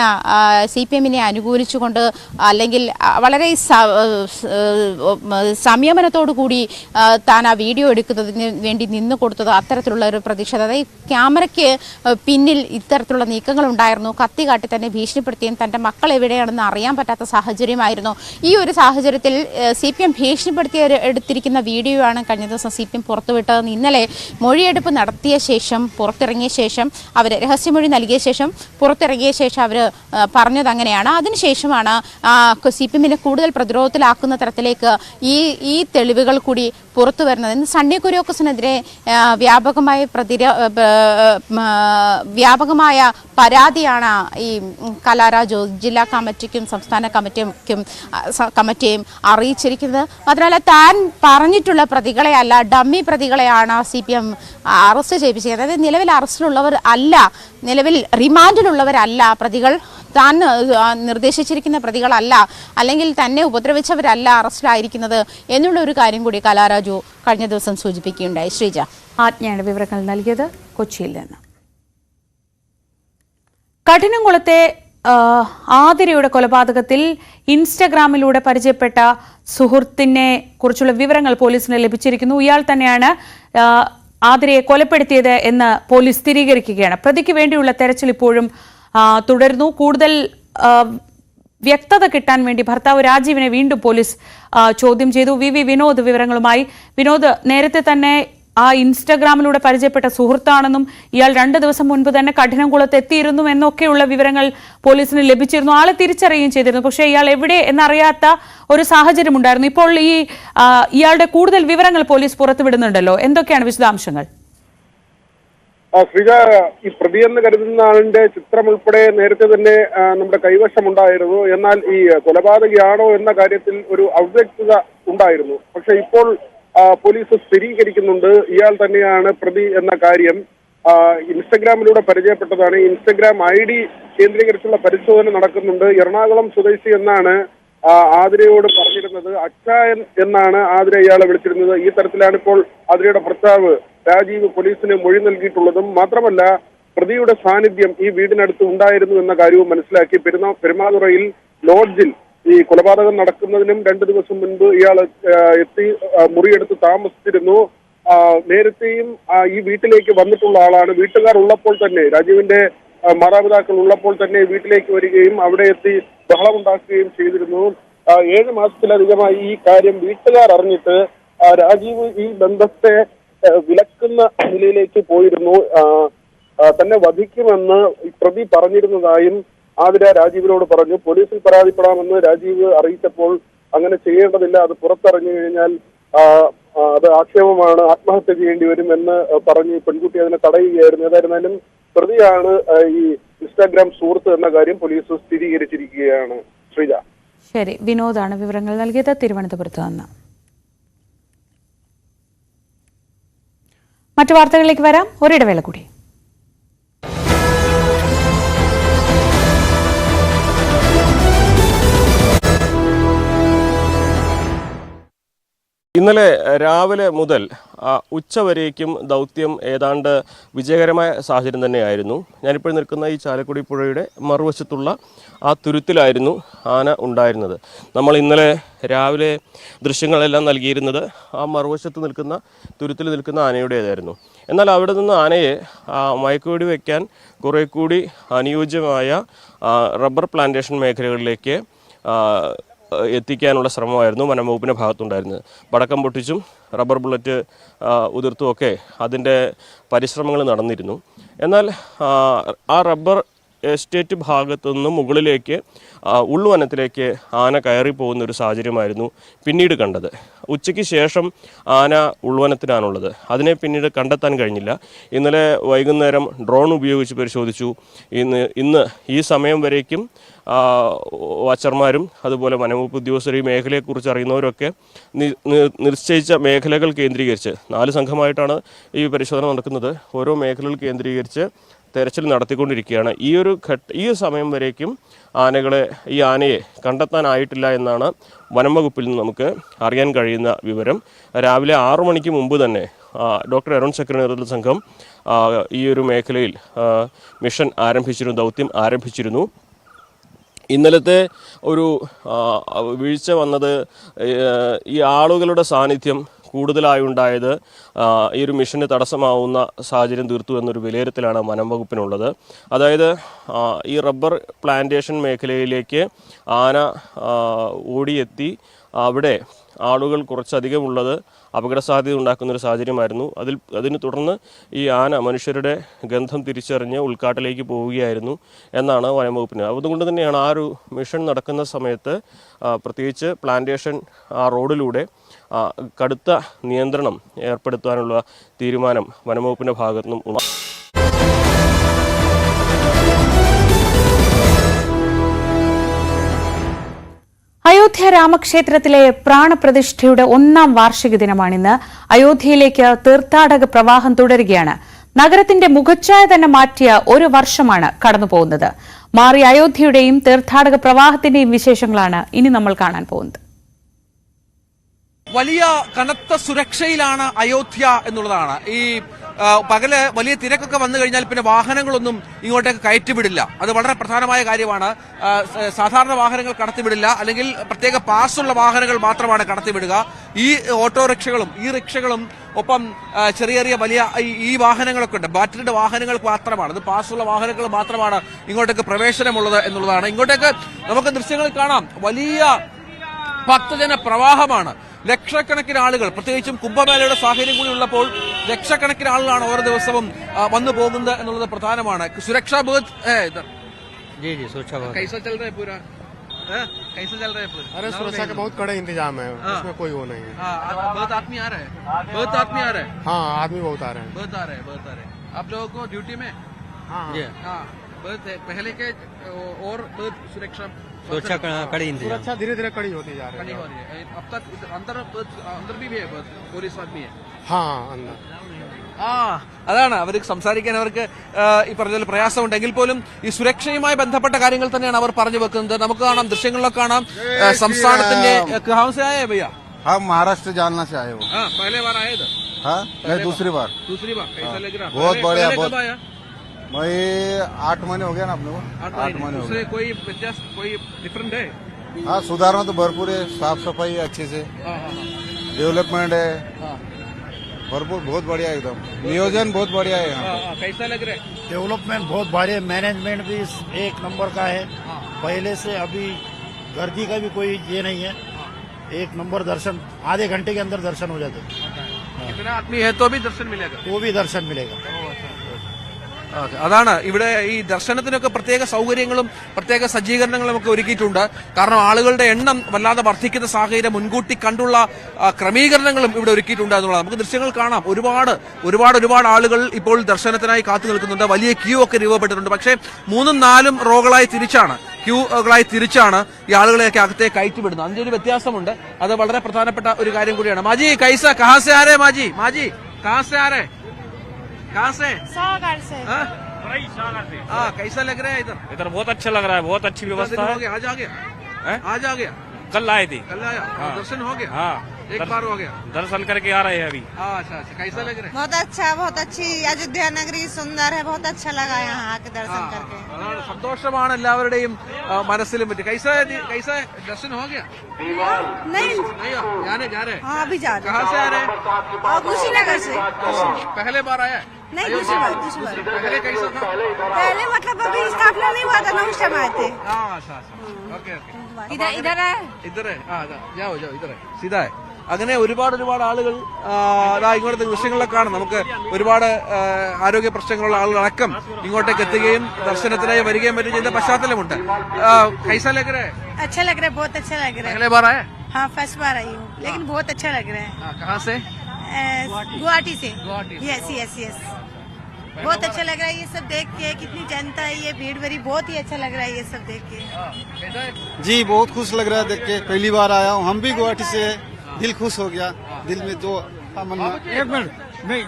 CPM-നെ അനുകൂലിച്ചുകൊണ്ട് അല്ലെങ്കിൽ വളരെ സംയമനത്തോടു കൂടി താൻ ആ വീഡിയോ എടുക്കുന്നതിന് വേണ്ടി നിന്നു കൊടുത്തത് അത്തരത്തിലുള്ള ഒരു പ്രതിഷേധം. അതായത് ക്യാമറയ്ക്ക് പിന്നിൽ ഇത്തരത്തിലുള്ള നീക്കങ്ങൾ ഉണ്ടായിരുന്നു. കത്തി കാട്ടി തന്നെ ഭീഷണിപ്പെടുത്തിയും തൻ്റെ മക്കൾ എവിടെയാണെന്ന് അറിയാൻ പറ്റാത്ത സാഹചര്യമായിരുന്നു. ഈ ഒരു സാഹചര്യത്തിൽ CPM ഭീഷണിപ്പെടുത്തി എടുത്തിരിക്കുന്ന വീഡിയോ ആണ് കഴിഞ്ഞ ദിവസം CPM പുറത്തുവിട്ടതെന്ന് ഇന്നലെ മൊഴിയെടുപ്പ് നടത്തിയ ശേഷം പുറത്തിറങ്ങിയ ശേഷം അവർ രഹസ്യമൊഴി നൽകിയ ശേഷം പുറത്തിറങ്ങിയ ശേഷം അവർ പറഞ്ഞത് അങ്ങനെയാണ്. അതിനുശേഷമാണ് CPM-നെ കൂടുതൽ പ്രതിരോധത്തിലാക്കുന്ന തരത്തിലേക്ക് ഈ തെളിവുകൾ കൂടി പുറത്തു വരുന്നത്. ഇന്ന് സണ്ണി കുര്യാക്കോസിനെതിരെ വ്യാപകമായ പരാതിയാണ് ഈ കലാരാജു ജില്ലാ കമ്മിറ്റിക്കും സംസ്ഥാന കമ്മിറ്റിയും അറിയിച്ചിരിക്കുന്നത്. അതിനാൽ താൻ പറഞ്ഞിട്ടുള്ള പ്രതികളെ അല്ല, ഡമ്മി പ്രതികളെയാണ് CPM അറസ്റ്റ് ചെയ്യിപ്പിച്ചത്. അതായത് നിലവിൽ അറസ്റ്റിലുള്ളവർ അല്ല, നിലവിൽ റിമാൻഡിലുള്ളവരല്ല പ്രതികൾ, താൻ നിർദ്ദേശിച്ചിരിക്കുന്ന പ്രതികളല്ല, അല്ലെങ്കിൽ തന്നെ ഉപദ്രവിച്ചവരല്ല അറസ്റ്റിലായിരിക്കുന്നത് എന്നുള്ള ഒരു കാര്യം കൂടി കലാരാജു കഴിഞ്ഞ ദിവസം സൂചിപ്പിക്കുകയുണ്ടായി. ശ്രീജ, ആജ്ഞയുടെ വിവരങ്ങൾ നൽകിയത് കൊച്ചിയിൽ നിന്ന്. കഠിനംകുളത്തെ ആതിരയുടെ കൊലപാതകത്തിൽ ഇൻസ്റ്റഗ്രാമിലൂടെ പരിചയപ്പെട്ട സുഹൃത്തിനെ കുറിച്ചുള്ള വിവരങ്ങൾ പോലീസിന് ലഭിച്ചിരിക്കുന്നു. ഇയാൾ തന്നെയാണ് ആതിരയെ കൊലപ്പെടുത്തിയത് എന്ന് പോലീസ് സ്ഥിരീകരിക്കുകയാണ്. പ്രതിക്ക് വേണ്ടിയുള്ള തെരച്ചിൽ ഇപ്പോഴും തുടരുന്നു. കൂടുതൽ വ്യക്തത കിട്ടാൻ വേണ്ടി ഭർത്താവ് രാജീവിനെ വീണ്ടും പോലീസ് ചോദ്യം ചെയ്തു. വി വിനോദ് വിവരങ്ങളുമായി. വിനോദ്, നേരത്തെ തന്നെ ആ ഇൻസ്റ്റഗ്രാമിലൂടെ പരിചയപ്പെട്ട സുഹൃത്താണെന്നും ഇയാൾ 2 ദിവസം മുൻപ് തന്നെ കഠിനംകുളത്ത് എത്തിയിരുന്നു എന്നൊക്കെയുള്ള വിവരങ്ങൾ പോലീസിന് ലഭിച്ചിരുന്നു. ആളെ തിരിച്ചറിയുകയും ചെയ്തിരുന്നു. പക്ഷേ ഇയാൾ എവിടെ എന്നറിയാത്ത ഒരു സാഹചര്യം ഉണ്ടായിരുന്നു. ഇപ്പോൾ ഇയാളുടെ കൂടുതൽ വിവരങ്ങൾ പോലീസ് പുറത്തുവിടുന്നുണ്ടല്ലോ, എന്തൊക്കെയാണ് വിശദാംശങ്ങൾ? ശ്രീജ, ഈ പ്രതിയെന്ന് കരുതുന്ന ആളിന്റെ ചിത്രം ഉൾപ്പെടെ നേരത്തെ തന്നെ നമ്മുടെ കൈവശമുണ്ടായിരുന്നു. എന്നാൽ ഈ കൊലപാതകയാണോ എന്ന കാര്യത്തിൽ ഒരു അവ്യക്തത ഉണ്ടായിരുന്നു. പക്ഷെ ഇപ്പോൾ പോലീസ് സ്ഥിരീകരിക്കുന്നുണ്ട് ഇയാൾ തന്നെയാണ് പ്രതി എന്ന കാര്യം. ഇൻസ്റ്റഗ്രാമിലൂടെ പരിചയപ്പെട്ടതാണ്. ഇൻസ്റ്റഗ്രാം ID കേന്ദ്രീകരിച്ചുള്ള പരിശോധന നടക്കുന്നുണ്ട്. എറണാകുളം സ്വദേശി എന്നാണ് ആതിരയോട് പറഞ്ഞിരുന്നത്. അച്ചായൻ എന്നാണ് ആതിര ഇയാളെ വിളിച്ചിരുന്നത്. ഈ തരത്തിലാണ് ഇപ്പോൾ ആതിരയുടെ ഭർത്താവ് രാജീവ് പോലീസിന് മൊഴി നൽകിയിട്ടുള്ളതും. മാത്രമല്ല, പ്രതിയുടെ സാന്നിധ്യം ഈ വീടിനടുത്ത് ഉണ്ടായിരുന്നു എന്ന കാര്യവും മനസ്സിലാക്കി. പെരുമാതുറയിൽ ലോഡ്ജിൽ ഈ കൊലപാതകം നടക്കുന്നതിനും 2 ദിവസം മുൻപ് ഇയാൾ എത്തി മുറിയെടുത്ത് താമസിച്ചിരുന്നു. നേരത്തെയും ഈ വീട്ടിലേക്ക് വന്നിട്ടുള്ള ആളാണ്. വീട്ടുകാർ ഉള്ളപ്പോൾ തന്നെ, രാജീവിന്റെ മാതാപിതാക്കൾ ഉള്ളപ്പോൾ തന്നെ വീട്ടിലേക്ക് വരികയും അവിടെ എത്തി ബഹളമുണ്ടാക്കുകയും ചെയ്തിരുന്നു. 7 മാസത്തിലധികമായി ഈ കാര്യം വീട്ടുകാർ അറിഞ്ഞിട്ട് രാജീവ് ഈ ബന്ധത്തെ വിലക്കുന്ന നിലയിലേക്ക് പോയിരുന്നു. തന്നെ വധിക്കുമെന്ന് പ്രതി പറഞ്ഞിരുന്നതായും ആതിര രാജീവിനോട് പറഞ്ഞു. പോലീസിൽ പരാതിപ്പെടാമെന്ന് രാജീവ് അറിയിച്ചപ്പോൾ അങ്ങനെ ചെയ്യേണ്ടതില്ല, അത് പുറത്തിറങ്ങി കഴിഞ്ഞാൽ അത് ആക്ഷേപമാണ്, ആത്മഹത്യ ചെയ്യേണ്ടി വരും എന്ന് പറഞ്ഞ് പെൺകുട്ടി അതിനെ തടയുകയായിരുന്നു. ഏതായിരുന്നാലും പ്രതിയാണ് ഈ ഇൻസ്റ്റാഗ്രാം സുഹൃത്ത് എന്ന കാര്യം പോലീസ് സ്ഥിരീകരിച്ചിരിക്കുകയാണ്. ശ്രീജ, ശരി, വിനോദാണ് വിവരങ്ങൾ നൽകിയത് തിരുവനന്തപുരത്ത് നിന്ന്. മറ്റു വാർത്തകളിലേക്ക് വരാം, ഒരിടവേള കൂടി. ഇന്നലെ രാവിലെ മുതൽ ഉച്ചവരേക്കും ദൗത്യം ഏതാണ്ട് വിജയകരമായ സാഹചര്യം തന്നെയായിരുന്നു. ഞാനിപ്പോൾ നിൽക്കുന്ന ഈ ചാലക്കുടി പുഴയുടെ മറുവശത്തുള്ള ആ തുരുത്തിലായിരുന്നു ആന ഉണ്ടായിരുന്നത്. നമ്മൾ ഇന്നലെ രാവിലെ ദൃശ്യങ്ങളെല്ലാം നൽകിയിരുന്നത് ആ മറുവശത്ത് നിൽക്കുന്ന തുരുത്തിൽ നിൽക്കുന്ന ആനയുടേതായിരുന്നു. എന്നാൽ അവിടെ നിന്ന് ആനയെ മയക്കുവെടി വയ്ക്കാൻ കുറേ കൂടി അനുയോജ്യമായ റബ്ബർ പ്ലാന്റേഷൻ മേഖലകളിലേക്ക് എത്തിക്കാനുള്ള ശ്രമമായിരുന്നു വനംവകുപ്പിൻ്റെ ഭാഗത്തുണ്ടായിരുന്നത്. പടക്കം പൊട്ടിച്ചും റബ്ബർ ബുള്ളറ്റ് ഉതിർത്തുമൊക്കെ അതിൻ്റെ പരിശ്രമങ്ങൾ നടന്നിരുന്നു. എന്നാൽ ആ റബ്ബർ എസ്റ്റേറ്റ് ഭാഗത്തു നിന്നും മുകളിലേക്ക് ഉൾവനത്തിലേക്ക് ആന കയറി പോകുന്ന ഒരു സാഹചര്യമായിരുന്നു പിന്നീട് കണ്ടത്. ഉച്ചയ്ക്ക് ശേഷം ആന ഉൾവനത്തിലാണുള്ളത്. അതിനെ പിന്നീട് കണ്ടെത്താൻ കഴിഞ്ഞില്ല. ഇന്നലെ വൈകുന്നേരം ഡ്രോൺ ഉപയോഗിച്ച് പരിശോധിച്ചു. ഇന്ന് ഈ സമയം വരേക്കും വാച്ചർമാരും അതുപോലെ വനംവകുപ്പ് ഉദ്യോഗസ്ഥർ ഈ മേഖലയെക്കുറിച്ച് അറിയുന്നവരൊക്കെ നിശ്ചയിച്ച മേഖലകൾ കേന്ദ്രീകരിച്ച് 4 സംഘമായിട്ടാണ് ഈ പരിശോധന നടക്കുന്നത്. ഓരോ മേഖലകൾ കേന്ദ്രീകരിച്ച് തെരച്ചിൽ നടത്തിക്കൊണ്ടിരിക്കുകയാണ്. ഈ സമയം വരേക്കും ഈ ആനയെ കണ്ടെത്താനായിട്ടില്ല എന്നാണ് വനംവകുപ്പിൽ നിന്ന് നമുക്ക് അറിയാൻ കഴിയുന്ന വിവരം. രാവിലെ 6 മണിക്ക് മുമ്പ് തന്നെ ഡോക്ടർ അരുൺ ചക്രയുടെ നേതൃത്വത്തിലുള്ള സംഘം ഈ ഒരു മേഖലയിൽ മിഷൻ ദൗത്യം ആരംഭിച്ചിരുന്നു. ഇന്നലത്തെ ഒരു വീഴ്ച വന്നത് ഈ ആളുകളുടെ സാന്നിധ്യം കൂടുതലായുണ്ടായത് ഈ ഒരു മിഷന് തടസ്സമാവുന്ന സാഹചര്യം തീർത്തു എന്നൊരു വിലയിരുത്തലാണ് വനം വകുപ്പിനുള്ളത്. അതായത് ഈ റബ്ബർ പ്ലാന്റേഷൻ മേഖലയിലേക്ക് ആന ഓടിയെത്തി അവിടെ ആളുകൾ കുറച്ചധികമുള്ളത് അപകട സാധ്യത ഉണ്ടാക്കുന്നൊരു സാഹചര്യമായിരുന്നു. അതിനെ തുടർന്ന് ഈ ആന മനുഷ്യരുടെ ഗന്ധം തിരിച്ചറിഞ്ഞ് ഉൾക്കാട്ടിലേക്ക് പോവുകയായിരുന്നു എന്നാണ് വനംവകുപ്പിന്. അതുകൊണ്ട് തന്നെയാണ് ആ ഒരു മിഷൻ നടക്കുന്ന സമയത്ത് പ്രത്യേകിച്ച് പ്ലാന്റേഷൻ ആ റോഡിലൂടെ കടുത്ത നിയന്ത്രണം ഏർപ്പെടുത്താനുള്ള തീരുമാനം വനംവകുപ്പിൻ്റെ ഭാഗത്തു നിന്നും അയോധ്യ രാമക്ഷേത്രത്തിലെ പ്രാണപ്രതിഷ്ഠയുടെ 1ാം വാർഷിക ദിനമാണിന്ന്. അയോധ്യയിലേക്ക് തീർത്ഥാടക പ്രവാഹം തുടരുകയാണ്. നഗരത്തിന്റെ മുഖച്ഛായ തന്നെ മാറ്റിയ ഒരു വർഷമാണ് കടന്നുപോകുന്നത്. മാറിയ അയോധ്യയുടെയും തീർത്ഥാടക പ്രവാഹത്തിന്റെയും വിശേഷങ്ങളാണ് ഇനി നമ്മൾ കാണാൻ പോകുന്നത്. വലിയ കനത്ത സുരക്ഷയിലാണ് അയോധ്യ എന്നുള്ളതാണ്. ഈ പകല് വലിയ തിരക്കൊക്കെ വന്നു കഴിഞ്ഞാൽ പിന്നെ വാഹനങ്ങളൊന്നും ഇങ്ങോട്ടേക്ക് കയറ്റിവിടില്ല. അത് വളരെ പ്രധാനമായ കാര്യമാണ്. സാധാരണ വാഹനങ്ങൾ കടത്തിവിടില്ല, അല്ലെങ്കിൽ പ്രത്യേക പാസുള്ള വാഹനങ്ങൾ മാത്രമാണ് കടത്തിവിടുക. ഈ ഓട്ടോറിക്ഷകളും ഈ റിക്ഷകളും ഒപ്പം ചെറിയ വലിയ ഈ വാഹനങ്ങളൊക്കെ ഉണ്ട്. ബാറ്ററിയുടെ വാഹനങ്ങൾ മാത്രമാണ്, അത് പാസുള്ള വാഹനങ്ങൾ മാത്രമാണ് ഇങ്ങോട്ടേക്ക് പ്രവേശനമുള്ളത് എന്നുള്ളതാണ്. ഇങ്ങോട്ടേക്ക് നമുക്ക് ദൃശ്യങ്ങൾ കാണാം. വലിയ ഭക്തജന പ്രവാഹമാണ്. ലക്ഷക്കണക്കിന് ആളുകൾ, പ്രത്യേകിച്ചും കുംഭമേളയുടെ സാഹചര്യം കൂടി ഉള്ളപ്പോൾ ലക്ഷക്കണക്കിന് ആളുകളാണ് ഓരോ ദിവസവും വന്നു പോകുന്നത് എന്നുള്ളത് പ്രധാനമാണ്. സുരക്ഷാ ബൂത്ത് कैसा चल रहा है पूरा? कैसा चल रहा है पूरा? अरे सुरक्षा का बहुत कड़े इंतजाम है, उसमें कोई वो नहीं है. बहुत आदमी आ रहे हैं, बहुत आदमी आ रहे हैं. हाँ, आदमी बहुत आ रहे हैं, बहुत आ रहे हैं. आप लोगों को ड्यूटी में बहुत पहले के और बहुत सुरक्षा कड़ी सुरक्षा धीरे धीरे कड़ी होती जा रही है. अब तक अंदर भी है पुलिस आदमी है. हाँ, अंदर അതാണ് അവർക്ക് സംസാരിക്കാൻ അവർക്ക് ഈ പറഞ്ഞ പ്രയാസമുണ്ടെങ്കിൽ പോലും ഈ സുരക്ഷയുമായി ബന്ധപ്പെട്ട കാര്യങ്ങൾ തന്നെയാണ് അവർ പറഞ്ഞു വെക്കുന്നത്. നമുക്ക് കാണാം, ദൃശ്യങ്ങളിലൊക്കെ കാണാം. സംസ്ഥാനത്തിന്റെ कहाँ से आए भैया? हम महाराष्ट्र जालना से आए हो. पहले बार आए थे? हाँ, नहीं, दूसरी बार. कैसा लग रहा? बहुत बढ़िया. कब आया? मैं 8 महीने हो गया ना अपने को. 8 महीने हो गए. कोई व्यत्यास, कोई डिफरेंट है? हाँ, सुधारना तो भरपूर है. साफ सफाई अच्छे से, डेवलपमेंट है भरपूर, बहुत बढ़िया एकदम. नियोजन बहुत बढ़िया है यहाँ. कैसा लग रहा है? डेवलपमेंट बहुत बढ़िया, मैनेजमेंट भी 1 नंबर का है. पहले से अभी गर्दी का भी कोई ये नहीं है. 1 नंबर दर्शन, आधे घंटे के अंदर दर्शन हो जाते. कितना आदमी है तो भी दर्शन मिलेगा? तो भी दर्शन मिलेगा. അതാണ് ഇവിടെ ഈ ദർശനത്തിനൊക്കെ പ്രത്യേക സൗകര്യങ്ങളും പ്രത്യേക സജ്ജീകരണങ്ങളും ഒക്കെ ഒരുക്കിയിട്ടുണ്ട്. കാരണം ആളുകളുടെ എണ്ണം വല്ലാതെ വർദ്ധിക്കുന്ന സാഹചര്യം മുൻകൂട്ടി കണ്ടുള്ള ക്രമീകരണങ്ങളും ഇവിടെ ഒരുക്കിയിട്ടുണ്ട് എന്നുള്ളത് നമുക്ക് ദൃശ്യങ്ങൾ കാണാം. ഒരുപാട് ആളുകൾ ഇപ്പോൾ ദർശനത്തിനായി കാത്തു നിൽക്കുന്നുണ്ട്. വലിയ ക്യൂ ഒക്കെ രൂപപ്പെട്ടിട്ടുണ്ട്. പക്ഷേ 3-4 റോകളായി തിരിച്ചാണ് ഈ ആളുകളെയൊക്കെ അകത്തേക്ക് കയറ്റിവിടുന്നത്. അതിന്റെ ഒരു വ്യത്യാസമുണ്ട്. അത് വളരെ പ്രധാനപ്പെട്ട ഒരു കാര്യം കൂടിയാണ്. മാജി കൈസ കഹാ സെ ആ രേ? മാജി കഹാ സെ ആ രേ? कहाँ से? सागर से. कैसा लग रहा है इधर? इधर बहुत अच्छा लग रहा है, बहुत अच्छी व्यवस्था है. आज आ गया कल आए थे. कल आया. दर्शन हो गया? हाँ, एक बार हो गया. दर्शन करके आ रहे हैं अभी. अच्छा. कैसा लग रहा है? बहुत अच्छा, बहुत अच्छी अयोध्या नगरी सुंदर है. बहुत अच्छा लगा यहाँ आके दर्शन करके. സന്തോഷമാണ് എല്ലാവരുടെയും മനസ്സിലും പറ്റി. कैसा दर्शन हो गया? नहीं, जाने जा रहे. हाँ, अभी जा रहे. कहाँ से आ रहे? कुशीनगर से. पहले बार आया? नहीं, दूसरी बार. पहले कैसा था? पहले मतलब अभी स्थापना नहीं हुआ था ना, उस टाइम आए थे. अच्छा. ओके. इधर है. जाओ इधर है, सीधा है. അങ്ങനെ ഒരുപാട് ആളുകൾ ഇങ്ങോട്ടത്തെ ദൃശ്യങ്ങളിലൊക്കെ കാണും. നമുക്ക് ഒരുപാട് ആരോഗ്യ പ്രശ്നങ്ങളുള്ള ആളുകളടക്കം ഇങ്ങോട്ടേക്ക് എത്തുകയും ദർശനത്തിനായി വരികയും മറ്റും ചെയ്യുന്ന പശ്ചാത്തലമുണ്ട്. कैसा लग रहा है? अच्छा लग रहा है, बहुत अच्छा लग रहा है. अगले बार आए? हाँ, फर्स्ट बार आई हूँ, लेकिन बहुत अच्छा लग रहा है. कहाँ से? गुवाहाटी से. यस यस यस, बहुत अच्छा लग रहा है ये सब देख के. कितनी जनता है, ये भीड़ भरी, बहुत ही अच्छा लग रहा है ये सब देख के. जी बहुत खुश लग रहा है देख के, पहली बार आया हूँ. हम भी गुवाहाटी से, दिल खुश हो गया. दिल में जो तमन्ना. एक मिनट, मैं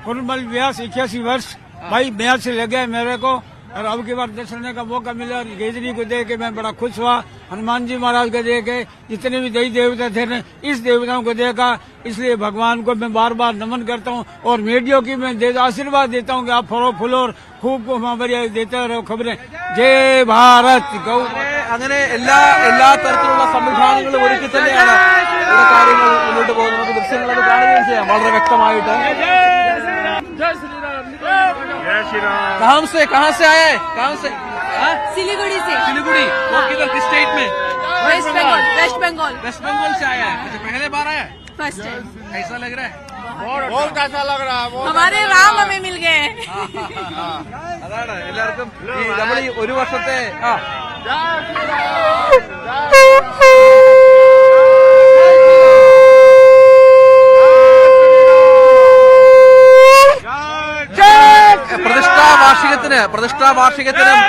कुर्बल व्यास 81 वर्ष भाई ब्याह से लगे मेरे को, और अब की बार दर्शन का मौका मिला. गेजरी को देख के मैं बड़ा खुश हुआ. हनुमान जी महाराज को देख के, जितने भी देवी देवता थे इस देवताओं को देखा. इसलिए भगवान को मैं बार बार नमन करता हूँ और मीडिया की मैं आशीर्वाद देता हूँ कि आप फलो फूलो और खूब हमारे देते रहो खबरें. जय भारत गौ. അങ്ങനെ എല്ലാ തരത്തിലുള്ള സംവിധാനങ്ങളും ഒരുക്കി തന്നെയാണ് ഇവിടെ കാര്യങ്ങൾ മുന്നോട്ട് പോകുന്നത്. നമുക്ക് ദൃശ്യങ്ങളൊക്കെ കാണുകയും ചെയ്യാം വളരെ വ്യക്തമായിട്ട്. कहाँ से आए? कहाँ से? सिलीगुड़ी से. सिलीगुड़ी. वो किधर, किस स्टेट में? West Bengal. West Bengal. West Bengal से आया है. अच्छा, पहले बार आया? First time. कैसा लग रहा है? बहुत अच्छा लग रहा है. हमारे राम हमें मिल गए. അതാണ് എല്ലാവർക്കും നമ്മൾ ഈ ഒരു വർഷത്തെ പ്രതിഷ്ഠാ വാർഷികത്തിനും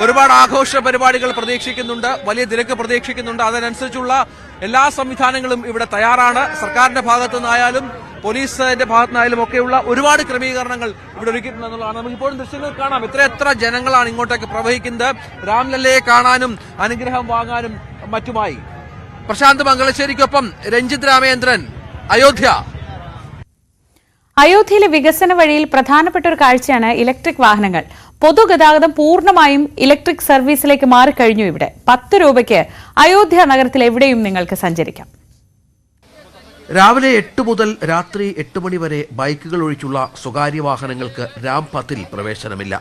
ഒരുപാട് ആഘോഷ പരിപാടികൾ പ്രതീക്ഷിക്കുന്നുണ്ട്. വലിയ തിരക്ക് പ്രതീക്ഷിക്കുന്നുണ്ട്. അതിനനുസരിച്ചുള്ള എല്ലാ സംവിധാനങ്ങളും ഇവിടെ തയ്യാറാണ്. സർക്കാരിന്റെ ഭാഗത്തു നിന്നായാലും പോലീസിന്റെ ഭാഗത്തു നിന്നായാലും ഒക്കെയുള്ള ഒരുപാട് ക്രമീകരണങ്ങൾ ഇവിടെ ഒരുക്കിയിട്ടുണ്ടെന്നുള്ളതാണ്. നമുക്കിപ്പോഴും ദൃശ്യങ്ങൾ കാണാം. എത്ര ജനങ്ങളാണ് ഇങ്ങോട്ടേക്ക് പ്രവഹിക്കുന്നത്. രാംലല്ലയെ കാണാനും അനുഗ്രഹം വാങ്ങാനും മറ്റുമായി. പ്രശാന്ത് മംഗലശ്ശേരിക്കൊപ്പം രഞ്ജിത് രാമേന്ദ്രൻ, അയോധ്യ. അയോധ്യയിലെ വികസന വഴിയിൽ പ്രധാനപ്പെട്ട ഒരു കാഴ്ചയാണ് ഇലക്ട്രിക് വാഹനങ്ങൾ. പൊതുഗതാഗതം പൂർണ്ണമായും ഇലക്ട്രിക് സർവീസിലേക്ക് മാറിക്കഴിഞ്ഞു. ഇവിടെ 10 രൂപയ്ക്ക് അയോധ്യ നഗരത്തിൽ എവിടെയും നിങ്ങൾക്ക് സഞ്ചരിക്കാം. രാവിലെ 8 മുതൽ രാത്രി 8 മണി വരെ ബൈക്കുകൾ ഒഴിച്ചുള്ള സ്വകാര്യ വാഹനങ്ങൾക്ക് രാംപത്തിൽ പ്രവേശനമില്ല.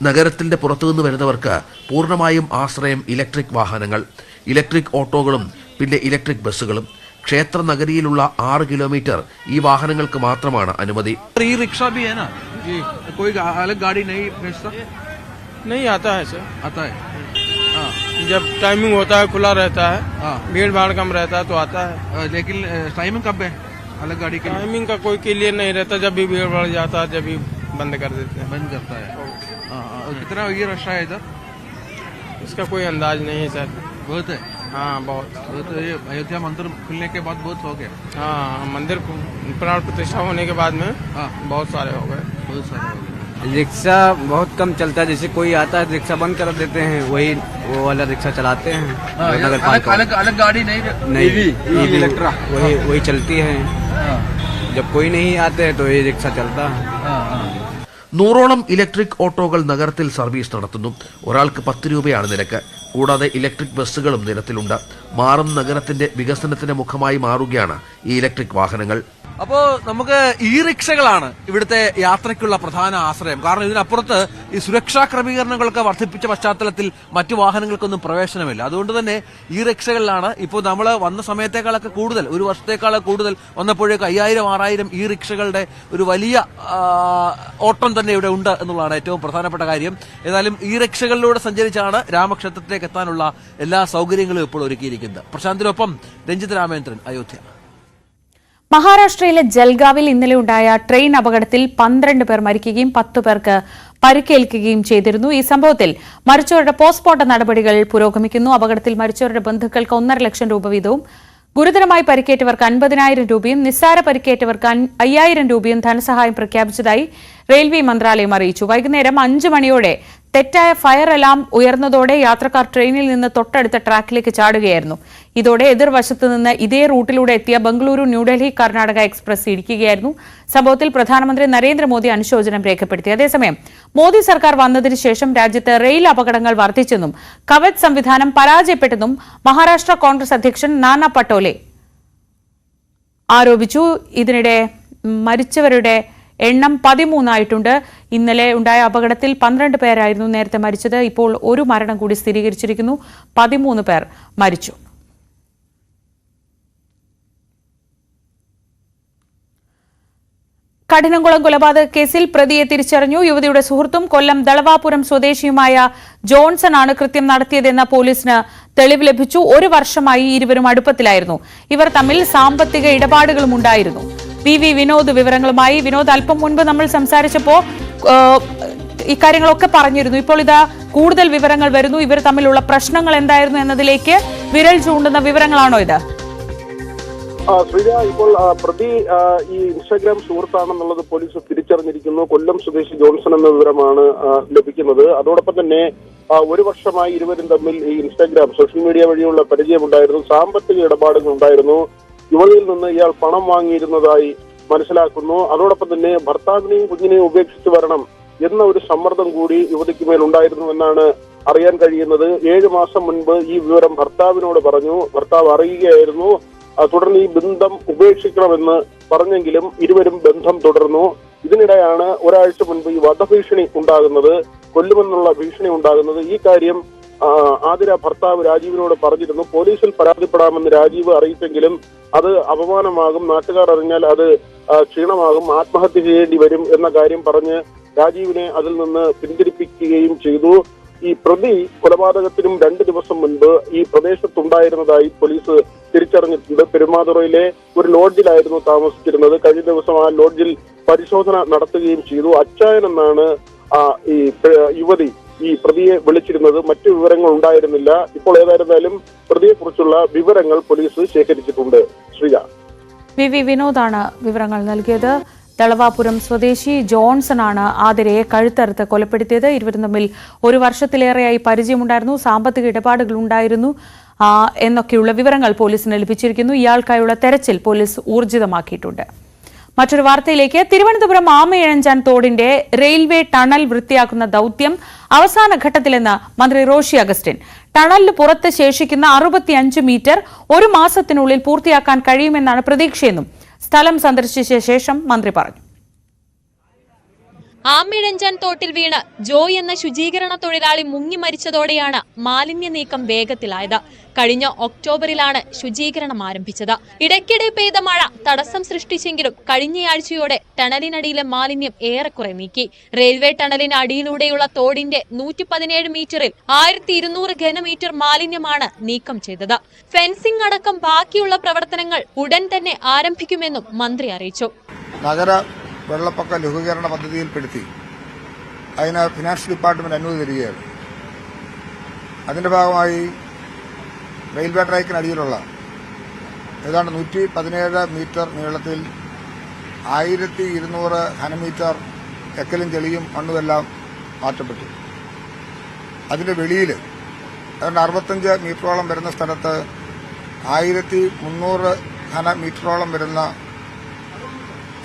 നഗരത്തിന്റെ പുറത്തുനിന്ന് വരുന്നവർക്ക് പൂർണ്ണമായും ആശ്രയം ഇലക്ട്രിക് വാഹനങ്ങൾ, ഇലക്ട്രിക് ഓട്ടോകളും പിന്നെ ഇലക്ട്രിക് ബസ്സുകളും. ക്ഷേത്ര നഗരിയിലുള്ള 6 കിലോമീറ്റർ ഈ വാഹനങ്ങൾക്ക് മാത്രമാണ് അനുമതി. ഈ റിക്ഷ भी है ना जी, कोई अलग गाड़ी नहीं भेजता? नहीं आता है सर. आता है. जब टाइमिंग होता है खुला रहता है, भीड़ भाड़ कम रहता है तो आता है. लेकिन टाइमिंग कब है अलग गाड़ी के? टाइमिंग का कोई क्लियर नहीं रहता. जब भी भीड़ बढ़ जाता है जब भी बंद कर देते हैं. बंद करता है. कितना ये रश है इधर? इसका कोई अंदाज नहीं है सर. बहुत है. हाँ बहुत. तो ये अयोध्या मंदिर खुलने के बाद बहुत हो गए. हाँ, मंदिर प्राण प्रतिष्ठा होने के बाद में बहुत सारे हो गए. बहुत सारे हो गए. रिक्शा बहुत कम चलता है. जैसे कोई आता है रिक्शा बंद कर देते हैं, वो वाला रिक्शा चलाते हैं. अलग गाड़ी नहीं इलेक्ट्रा वही चलती है. जब कोई नहीं आते हैं तो ये रिक्शा चलता है. 100ഓളം ഇലക്ട്രിക് ഓട്ടോകൾ നഗരത്തിൽ സർവീസ് നടത്തുന്നു. ഒരാൾക്ക് 10 രൂപയാണ് നിരക്ക്. കൂടാതെ ഇലക്ട്രിക് ബസ്സുകളും നിരത്തിലുണ്ട്. മാറും നഗരത്തിന്റെ വികസനത്തിന്റെ മുഖമായി മാറുകയാണ് ഈ ഇലക്ട്രിക് വാഹനങ്ങൾ. അപ്പോ നമുക്ക് ഈ റിക്ഷകളാണ് ഇവിടുത്തെ യാത്രയ്ക്കുള്ള പ്രധാന ആശ്രയം. കാരണം ഇതിനപ്പുറത്ത് ഈ സുരക്ഷാ ക്രമീകരണങ്ങളൊക്കെ വർദ്ധിപ്പിച്ച പശ്ചാത്തലത്തിൽ മറ്റു വാഹനങ്ങൾക്കൊന്നും പ്രവേശനമില്ല. അതുകൊണ്ട് തന്നെ ഈ റിക്ഷകളിലാണ് ഇപ്പോൾ നമ്മൾ വന്ന സമയത്തേക്കാളൊക്കെ കൂടുതൽ, ഒരു വർഷത്തേക്കാളൊക്കെ കൂടുതൽ വന്നപ്പോഴേക്ക് 5000-6000 ഈ റിക്ഷകളുടെ ഒരു വലിയ ഓട്ടം തന്നെ ഇവിടെ ഉണ്ട് എന്നുള്ളതാണ് ഏറ്റവും പ്രധാനപ്പെട്ട കാര്യം. ഏതായാലും ഈ റിക്ഷകളിലൂടെ സഞ്ചരിച്ചാണ് രാമക്ഷേത്രത്തിലേക്ക് എത്താനുള്ള എല്ലാ സൗകര്യങ്ങളും ഇപ്പോൾ ഒരുക്കിയിരിക്കുന്നത്. പ്രശാന്തിനൊപ്പം രഞ്ജിത് രാമേന്ദ്രൻ, അയോധ്യ. മഹാരാഷ്ട്രയിലെ ജൽഗാവിൽ ഇന്നലെ ഉണ്ടായ ട്രെയിൻ അപകടത്തിൽ 12 പേർ മരിക്കുകയും 10 പേർക്ക് പരിക്കേൽക്കുകയും ചെയ്തിരുന്നു. ഈ സംഭവത്തിൽ മരിച്ചവരുടെ പോസ്റ്റ്മോർട്ടം നടപടികൾ പുരോഗമിക്കുന്നു. അപകടത്തിൽ മരിച്ചവരുടെ ബന്ധുക്കൾക്ക് 1.5 ലക്ഷം രൂപ വീതവും ഗുരുതരമായി പരിക്കേറ്റവർക്ക് 50,000 രൂപയും നിസ്സാര പരിക്കേറ്റവർക്ക് 5,000 രൂപയും ധനസഹായം പ്രഖ്യാപിച്ചതായി റെയിൽവേ മന്ത്രാലയം അറിയിച്ചു. വൈകുന്നേരം 5 മണിയോടെ തെറ്റായ ഫയർ അലാം ഉയർന്നതോടെ യാത്രക്കാർ ട്രെയിനിൽ നിന്ന് തൊട്ടടുത്ത ട്രാക്കിലേക്ക് ചാടുകയായിരുന്നു. ഇതോടെ എതിർവശത്ത് നിന്ന് ഇതേ റൂട്ടിലൂടെ എത്തിയ ബംഗളൂരു ന്യൂഡൽഹി കർണാടക എക്സ്പ്രസ് ഇടിക്കുകയായിരുന്നു. സംഭവത്തിൽ പ്രധാനമന്ത്രി നരേന്ദ്രമോദി അനുശോചനം രേഖപ്പെടുത്തി. അതേസമയം മോദി സർക്കാർ വന്നതിന് ശേഷം രാജ്യത്ത് റെയിൽ അപകടങ്ങൾ വർദ്ധിച്ചെന്നും കവച് സംവിധാനം പരാജയപ്പെട്ടെന്നും മഹാരാഷ്ട്ര കോൺഗ്രസ് അധ്യക്ഷൻ നാനാ പട്ടോലെ ആരോപിച്ചു. ഇതിനിടെ മരിച്ചവരുടെ എണ്ണം 13 ആയിട്ടുണ്ട്. ഇന്നലെ ഉണ്ടായ അപകടത്തിൽ 12 പേരായിരുന്നു നേരത്തെ മരിച്ചത്. ഇപ്പോൾ ഒരു മരണം കൂടി സ്ഥിരീകരിച്ചിരിക്കുന്നു. 13 പേർ മരിച്ചു. കഠിനംകുളം കൊലപാതക കേസിൽ പ്രതിയെ തിരിച്ചറിഞ്ഞു. യുവതിയുടെ സുഹൃത്തും കൊല്ലം ദളവാപുരം സ്വദേശിയുമായ ജോൺസൺ ആണ് കൃത്യം നടത്തിയതെന്ന പോലീസിന് തെളിവ് ലഭിച്ചു. 1 വർഷമായി ഇരുവരും അടുപ്പത്തിലായിരുന്നു. ഇവർ തമ്മിൽ സാമ്പത്തിക ഇടപാടുകളും ഉണ്ടായിരുന്നു. വി വിനോദ് വിവരങ്ങളുമായി. വിനോദ്, അല്പം മുൻപ് നമ്മൾ സംസാരിച്ചപ്പോൾ ഇക്കാര്യങ്ങളൊക്കെ പറഞ്ഞിരുന്നു. ഇപ്പോൾ ഇതാ കൂടുതൽ വിവരങ്ങൾ വരുന്നു. ഇവർ തമ്മിലുള്ള പ്രശ്നങ്ങൾ എന്തായിരുന്നു എന്നതിലേക്ക് വിരൽ ചൂണ്ടുന്ന വിവരങ്ങളാണോ ഇത്? ശ്രീജ, ഇപ്പോൾ പ്രതി ഈ ഇൻസ്റ്റാഗ്രാം സുഹൃത്താണെന്നുള്ളത് പോലീസ് തിരിച്ചറിഞ്ഞിരിക്കുന്നു. കൊല്ലം സ്വദേശി ജോൺസൺ എന്ന വിവരമാണ് ലഭിക്കുന്നത്. അതോടൊപ്പം തന്നെ 1 വർഷമായി ഇരുവരും തമ്മിൽ ഈ ഇൻസ്റ്റാഗ്രാം സോഷ്യൽ മീഡിയ വഴിയുള്ള പരിചയമുണ്ടായിരുന്നു. സാമ്പത്തിക ഇടപാടുകൾ ഉണ്ടായിരുന്നു. യുവതിയിൽ നിന്ന് ഇയാൾ പണം വാങ്ങിയിരുന്നതായി മനസ്സിലാക്കുന്നു. അതോടൊപ്പം തന്നെ ഭർത്താവിനെയും കുഞ്ഞിനെയും ഉപേക്ഷിച്ച് വരണം എന്ന ഒരു സമ്മർദ്ദം കൂടി യുവതിക്ക് മേൽ ഉണ്ടായിരുന്നു എന്നാണ് അറിയാൻ കഴിയുന്നത്. 7 മാസം മുൻപ് ഈ വിവരം ഭർത്താവിനോട് പറഞ്ഞു. ഭർത്താവ് അറിയുകയായിരുന്നു. തുടർന്ന് ഈ ബന്ധം ഉപേക്ഷിക്കണമെന്ന് പറഞ്ഞെങ്കിലും ഇരുവരും ബന്ധം തുടർന്നു. ഇതിനിടെയാണ് ഒരാഴ്ച മുൻപ് ഈ വധഭീഷണി ഉണ്ടാകുന്നത്, കൊല്ലുമെന്നുള്ള ഭീഷണി ഉണ്ടാകുന്നത്. ഈ കാര്യം ആതിര ഭർത്താവ് രാജീവിനോട് പറഞ്ഞിരുന്നു. പോലീസിൽ പരാതിപ്പെടാമെന്ന് രാജീവ് അറിയിച്ചെങ്കിലും അത് അപമാനമാകും, നാട്ടുകാർ അറിഞ്ഞാൽ അത് ക്ഷീണമാകും, ആത്മഹത്യ ചെയ്യേണ്ടി വരും എന്ന കാര്യം പറഞ്ഞ് രാജീവിനെ അതിൽ നിന്ന് പിന്തിരിപ്പിക്കുകയും ചെയ്തു. ഈ പ്രതി കൊലപാതകത്തിനും 2 ദിവസം മുൻപ് ഈ പ്രദേശത്തുണ്ടായിരുന്നതായി പോലീസ് തിരിച്ചറിഞ്ഞിട്ടുണ്ട്. പെരുമാതുറയിലെ ഒരു ലോഡ്ജിലായിരുന്നു താമസിച്ചിരുന്നത്. കഴിഞ്ഞ ദിവസം ആ ലോഡ്ജിൽ പരിശോധന നടത്തുകയും ചെയ്തു. അച്ചായൻ എന്നാണ് ഈ യുവതി ഈ പ്രതിയെ വിളിച്ചിരുന്നത്. മറ്റു വിവരങ്ങൾ ഉണ്ടായിരുന്നില്ല. ഇപ്പോൾ ഏതായിരുന്നാലും പ്രതിയെക്കുറിച്ചുള്ള വിവരങ്ങൾ പോലീസ് ശേഖരിച്ചിട്ടുണ്ട്. ശ്രീജ, വി വിനോദാണ് വിവരങ്ങൾ നൽകിയത്. ദളവാപുരം സ്വദേശി ജോൺസൺ ആണ് ആതിരയെ കഴുത്തറുത്ത് കൊലപ്പെടുത്തിയത്. ഇരുവരും തമ്മിൽ 1 വർഷത്തിലേറെയായി പരിചയമുണ്ടായിരുന്നു. സാമ്പത്തിക ഇടപാടുകൾ ഉണ്ടായിരുന്നു എന്നൊക്കെയുള്ള വിവരങ്ങൾ പോലീസിന് ലഭിച്ചിരിക്കുന്നു. ഇയാൾക്കായുള്ള തെരച്ചിൽ പോലീസ് ഊർജിതമാക്കിയിട്ടുണ്ട്. മറ്റൊരു വാർത്തയിലേക്ക്. തിരുവനന്തപുരം ആമയിഴഞ്ചാൻ തോടിന്റെ റെയിൽവേ ടണൽ വൃത്തിയാക്കുന്ന ദൌത്യം അവസാന ഘട്ടത്തിലെന്ന് മന്ത്രി റോഷി അഗസ്റ്റിൻ. ടണലിന് പുറത്ത് ശേഷിക്കുന്ന 65 മീറ്റർ 1 മാസത്തിനുള്ളിൽ പൂർത്തിയാക്കാൻ കഴിയുമെന്നാണ് പ്രതീക്ഷയെന്നും സ്ഥലം സന്ദർശിച്ച ശേഷം മന്ത്രി പറഞ്ഞു. ആമിഴഞ്ചാൻ തോട്ടിൽ വീണ് ജോയ് എന്ന ശുചീകരണ തൊഴിലാളി മുങ്ങി മരിച്ചതോടെയാണ് മാലിന്യ നീക്കം വേഗത്തിലായത്. കഴിഞ്ഞ ഒക്ടോബറിലാണ് ശുചീകരണം ആരംഭിച്ചത്. ഇടയ്ക്കിടെ പെയ്ത മഴ തടസ്സം സൃഷ്ടിച്ചെങ്കിലും കഴിഞ്ഞയാഴ്ചയോടെ ടണലിനടിയിലെ മാലിന്യം ഏറെക്കുറെ നീക്കി. റെയിൽവേ ടണലിന് അടിയിലൂടെയുള്ള തോടിന്റെ 117 മീറ്ററിൽ 1200 ഘനമീറ്റർ മാലിന്യമാണ് നീക്കം ചെയ്തത്. ഫെൻസിംഗ് അടക്കം ബാക്കിയുള്ള പ്രവർത്തനങ്ങൾ ഉടൻ തന്നെ ആരംഭിക്കുമെന്നും മന്ത്രി അറിയിച്ചു. വെള്ളപ്പൊക്ക ലഘൂകരണ പദ്ധതിയിൽപ്പെടുത്തി അതിന് ഫിനാൻസ് ഡിപ്പാർട്ട്മെന്റ് അനുമതി തരികയാണ്. അതിന്റെ ഭാഗമായി റെയിൽവേ ട്രാക്കിനടിയിലുള്ള ഏതാണ്ട് 117 മീറ്റർ നീളത്തിൽ 1200 ഘനമീറ്റർ എക്കലും ചെളിയും മണ്ണുമെല്ലാം മാറ്റപ്പെട്ടു. അതിന്റെ വെളിയിൽ ഏതാണ്ട് 65 മീറ്ററോളം വരുന്ന സ്ഥലത്ത് 1300 ഘനമീറ്ററോളം വരുന്ന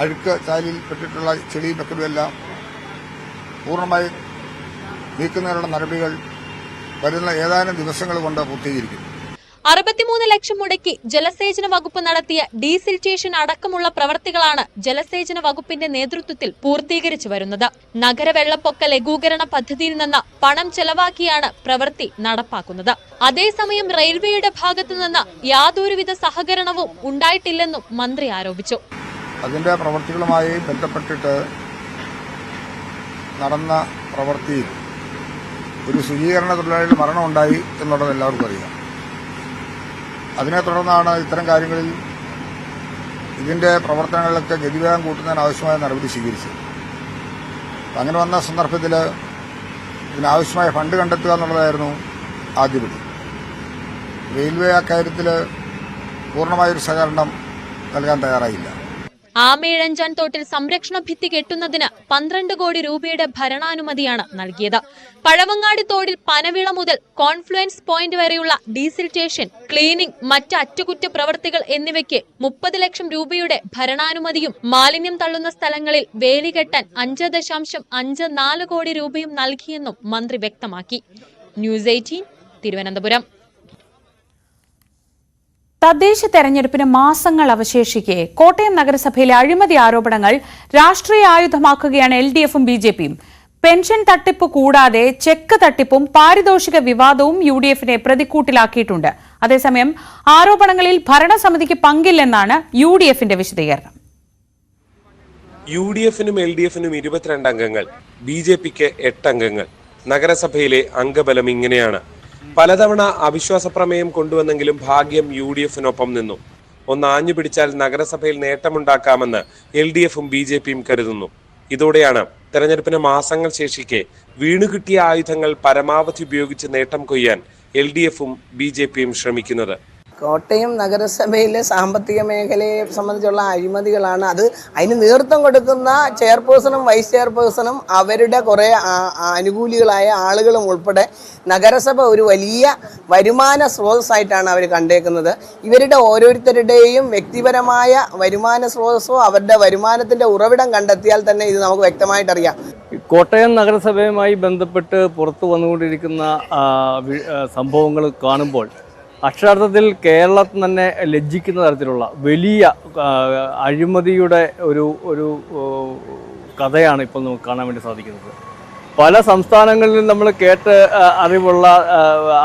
അഴുക്ക് ചാലിൽ പെട്ടിട്ടുള്ള ചെളിയും വെക്കലുമെല്ലാം പൂർണ്ണമായി നീക്കുന്നതിനുള്ള നടപടികൾ വരുന്ന ഏതാനും ദിവസങ്ങൾ കൊണ്ട് പൂർത്തീകരിക്കും. 63 ലക്ഷം മുടക്കി ജലസേചന വകുപ്പ് നടത്തിയ ഡീസിൽറ്റേഷൻ അടക്കമുള്ള പ്രവർത്തികളാണ് ജലസേചന വകുപ്പിന്റെ നേതൃത്വത്തിൽ പൂർത്തീകരിച്ചു വരുന്നത്. നഗര വെള്ളപ്പൊക്ക ലഘൂകരണ പദ്ധതിയിൽ നിന്ന് പണം ചെലവാക്കിയാണ് പ്രവൃത്തി നടപ്പാക്കുന്നത്. അതേസമയം റെയിൽവേയുടെ ഭാഗത്തുനിന്ന് യാതൊരുവിധ സഹകരണവും ഉണ്ടായിട്ടില്ലെന്നും മന്ത്രി ആരോപിച്ചു. അതിന്റെ പ്രവർത്തികളുമായി ബന്ധപ്പെട്ടിട്ട് നടന്ന പ്രവൃത്തിയിൽ ഒരു ശുചീകരണ തൊഴിലാളിയുടെ മരണമുണ്ടായി എന്നുള്ളത് എല്ലാവർക്കും അറിയാം. അതിനെ തുടർന്നാണ് ഇത്തരം കാര്യങ്ങളിൽ ഇതിന്റെ പ്രവർത്തനങ്ങളിലൊക്കെ ഗതിവേഗം കൂട്ടുന്നതിന് ആവശ്യമായ നടപടി സ്വീകരിച്ചത്. അങ്ങനെ വന്ന സന്ദർഭത്തിൽ ഇതിനാവശ്യമായ ഫണ്ട് കണ്ടെത്തുക എന്നുള്ളതായിരുന്നു ആദ്യപടി. റെയിൽവേ അക്കാര്യത്തിൽ പൂർണ്ണമായൊരു സഹകരണം നൽകാൻ തയ്യാറായില്ല. ആമയിഴഞ്ചാൻ തോട്ടിൽ സംരക്ഷണ ഭിത്തി കെട്ടുന്നതിന് 12 കോടി രൂപയുടെ ഭരണാനുമതിയാണ് നൽകിയത്. പഴവങ്ങാടി തോടിൽ പനവിള മുതൽ കോൺഫ്ലുവൻസ് പോയിന്റ് വരെയുള്ള ഡീസിൽറ്റേഷൻ, ക്ലീനിംഗ്, മറ്റ് അറ്റകുറ്റപ്രവർത്തികൾ എന്നിവയ്ക്ക് 30 ലക്ഷം രൂപയുടെ ഭരണാനുമതിയും മാലിന്യം തള്ളുന്ന സ്ഥലങ്ങളിൽ വേലി കെട്ടാൻ 5.54 കോടി രൂപയും നൽകിയെന്നും മന്ത്രി വ്യക്തമാക്കി. ന്യൂസ് 18 തിരുവനന്തപുരം. തദ്ദേശ തെരഞ്ഞെടുപ്പിന് മാസങ്ങൾ അവശേഷിക്കെ കോട്ടയം നഗരസഭയിലെ അഴിമതി ആരോപണങ്ങൾ രാഷ്ട്രീയ ആയുധമാക്കുകയാണ് LDFും BJPയും. പെൻഷൻ തട്ടിപ്പ് കൂടാതെ ചെക്ക് തട്ടിപ്പും പാരിതോഷിക വിവാദവും UDFിനെ പ്രതിക്കൂട്ടിലാക്കിയിട്ടുണ്ട്. അതേസമയം ആരോപണങ്ങളിൽ ഭരണസമിതിക്ക് പങ്കില്ലെന്നാണ് UDFിന്റെ വിശദീകരണം. UDF-നും LDF-നും 22 അംഗങ്ങൾ, BJP-ക്ക് 8 അംഗങ്ങൾ. നഗരസഭയിലെ അംഗബലം ഇങ്ങനെയാണ്. പലതവണ അവിശ്വാസ പ്രമേയം കൊണ്ടുവന്നെങ്കിലും ഭാഗ്യം UDF-നൊപ്പം നിന്നു. ഒന്ന് ആഞ്ഞു പിടിച്ചാൽ നഗരസഭയിൽ നേട്ടമുണ്ടാക്കാമെന്ന് LDF-ഉം BJP-യും കരുതുന്നു. ഇതോടെയാണ് തെരഞ്ഞെടുപ്പിന് മാസങ്ങൾ ശേഷിക്കെ വീണുകിട്ടിയ ആയുധങ്ങൾ പരമാവധി ഉപയോഗിച്ച് നേട്ടം കൊയ്യാൻ LDF-ഉം BJP-യും ശ്രമിക്കുന്നത്. കോട്ടയം നഗരസഭയിലെ സാമ്പത്തിക മേഖലയെ സംബന്ധിച്ചുള്ള അഴിമതികളാണ്. അതിന് നേതൃത്വം കൊടുക്കുന്ന ചെയർപേഴ്സണും വൈസ് ചെയർപേഴ്സണും അവരുടെ കുറേ അനുകൂലികളായ ആളുകളും ഉൾപ്പെടെ നഗരസഭ ഒരു വലിയ വരുമാന സ്രോതസ്സായിട്ടാണ് അവർ കണ്ടേക്കുന്നത്. ഇവരുടെ ഓരോരുത്തരുടെയും വ്യക്തിപരമായ വരുമാന സ്രോതസ്സോ അവരുടെ വരുമാനത്തിൻ്റെ ഉറവിടം കണ്ടെത്തിയാൽ തന്നെ ഇത് നമുക്ക് വ്യക്തമായിട്ടറിയാം. കോട്ടയം നഗരസഭയുമായി ബന്ധപ്പെട്ട് പുറത്തു വന്നുകൊണ്ടിരിക്കുന്ന സംഭവങ്ങൾ കാണുമ്പോൾ അക്ഷരാർത്ഥത്തിൽ കേരളത്തിൽ തന്നെ ലജ്ജിക്കുന്ന തരത്തിലുള്ള വലിയ അഴിമതിയുടെ ഒരു കഥയാണ് ഇപ്പോൾ നമുക്ക് കാണാൻ വേണ്ടി സാധിക്കുന്നത്. പല സംസ്ഥാനങ്ങളിലും നമ്മൾ കേട്ട് അറിവുള്ള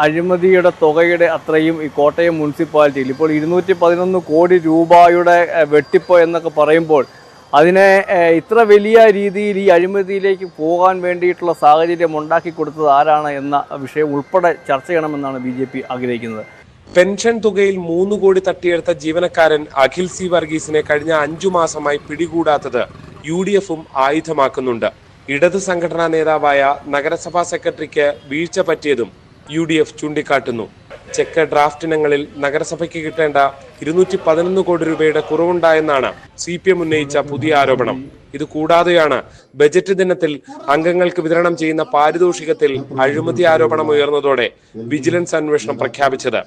അഴിമതിയുടെ തുകയുടെ അത്രയും ഈ കോട്ടയം മുനിസിപ്പാലിറ്റിയിൽ ഇപ്പോൾ 211 കോടി രൂപയുടെ വെട്ടിപ്പ് എന്നൊക്കെ പറയുമ്പോൾ അതിനെ ഇത്ര വലിയ രീതിയിൽ ഈ അഴിമതിയിലേക്ക് പോകാൻ വേണ്ടിയിട്ടുള്ള സാഹചര്യം ഉണ്ടാക്കി കൊടുത്തത് ആരാണ് എന്ന വിഷയം ഉൾപ്പെടെ ചർച്ച ചെയ്യണമെന്നാണ് BJP ആഗ്രഹിക്കുന്നത്. പെൻഷൻ തുകയിൽ 3 കോടി തട്ടിയെടുത്ത ജീവനക്കാരൻ അഖിൽ C. വർഗീസിനെ കഴിഞ്ഞ 5 മാസമായി പിടികൂടാത്തത് UDF-ഉം ആയുധമാക്കുന്നുണ്ട്. ഇടത് സംഘടനാ നേതാവായ നഗരസഭാ സെക്രട്ടറിക്ക് വീഴ്ച പറ്റിയതും UDF ചൂണ്ടിക്കാട്ടുന്നു. ചെക്ക് ഡ്രാഫ്റ്റ് ഇനങ്ങളിൽ നഗരസഭയ്ക്ക് കിട്ടേണ്ട 211 കോടി രൂപയുടെ കുറവുണ്ടായെന്നാണ് CPM ഉന്നയിച്ച പുതിയ ആരോപണം. ഇത് കൂടാതെയാണ് ബജറ്റ് ദിനത്തിൽ അംഗങ്ങൾക്ക് വിതരണം ചെയ്യുന്ന പാരിതോഷികത്തിൽ അഴിമതി ആരോപണം ഉയർന്നതോടെ വിജിലൻസ് അന്വേഷണം പ്രഖ്യാപിച്ചത്.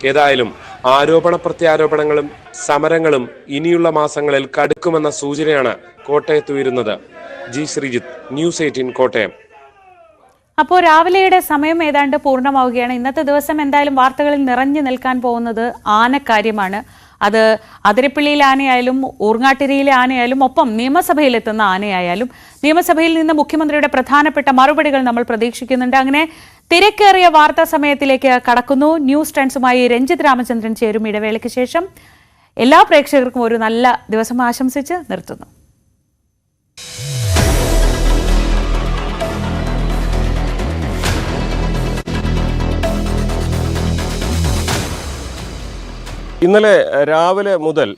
ഏതായാലും ആരോപണ പ്രത്യാരോപണങ്ങളും സമരങ്ങളും ഇനിയുള്ള മാസങ്ങളിൽ കടുക്കുമെന്ന സൂചനയാണ് കോട്ടയത്ത് ഉയരുന്നത്. G. ശ്രീജിത്ത്, News 18 കോട്ടയം. അപ്പോൾ രാവിലെയുടെ സമയം ഏതാണ്ട് പൂർണ്ണമാവുകയാണ്. ഇന്നത്തെ ദിവസം എന്തായാലും വാർത്തകളിൽ നിറഞ്ഞു നിൽക്കാൻ പോകുന്നത് ആനക്കാര്യമാണ്. അത് അതിരപ്പള്ളിയിലെ ആനയായാലും ഊർങ്ങാട്ടിരിയിലെ ആനയായാലും ഒപ്പം നിയമസഭയിലെത്തുന്ന ആനയായാലും നിയമസഭയിൽ നിന്ന് മുഖ്യമന്ത്രിയുടെ പ്രധാനപ്പെട്ട മറുപടികൾ നമ്മൾ പ്രതീക്ഷിക്കുന്നുണ്ട്. അങ്ങനെ തിരക്കേറിയ വാർത്താ സമയത്തിലേക്ക് കടക്കുന്നു. ന്യൂസ് ട്രെൻഡ്സുമായി രഞ്ജിത് രാമചന്ദ്രൻ ചേരും ഇടവേളയ്ക്ക് ശേഷം. എല്ലാ പ്രേക്ഷകർക്കും ഒരു നല്ല ദിവസം ആശംസിച്ച് നിർത്തുന്നു. ഇന്നലെ രാവിലെ മുതൽ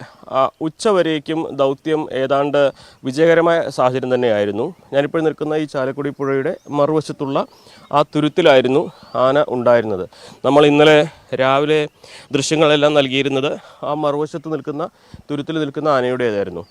ഉച്ചവരേക്കും ദൗത്യം ഏതാണ്ട് വിജയകരമായ സാഹചര്യം തന്നെയായിരുന്നു. ഞാനിപ്പോൾ നിൽക്കുന്ന ഈ ചാലക്കുടി പുഴയുടെ മറുവശത്തുള്ള ആ തുരുത്തിലായിരുന്നു ആന ഉണ്ടായിരുന്നത്. നമ്മൾ ഇന്നലെ രാവിലെ ദൃശ്യങ്ങളെല്ലാം നൽകിയിരുന്നത് ആ മറുവശത്ത് നിൽക്കുന്ന തുരുത്തിൽ നിൽക്കുന്ന ആനയുടേതായിരുന്നു.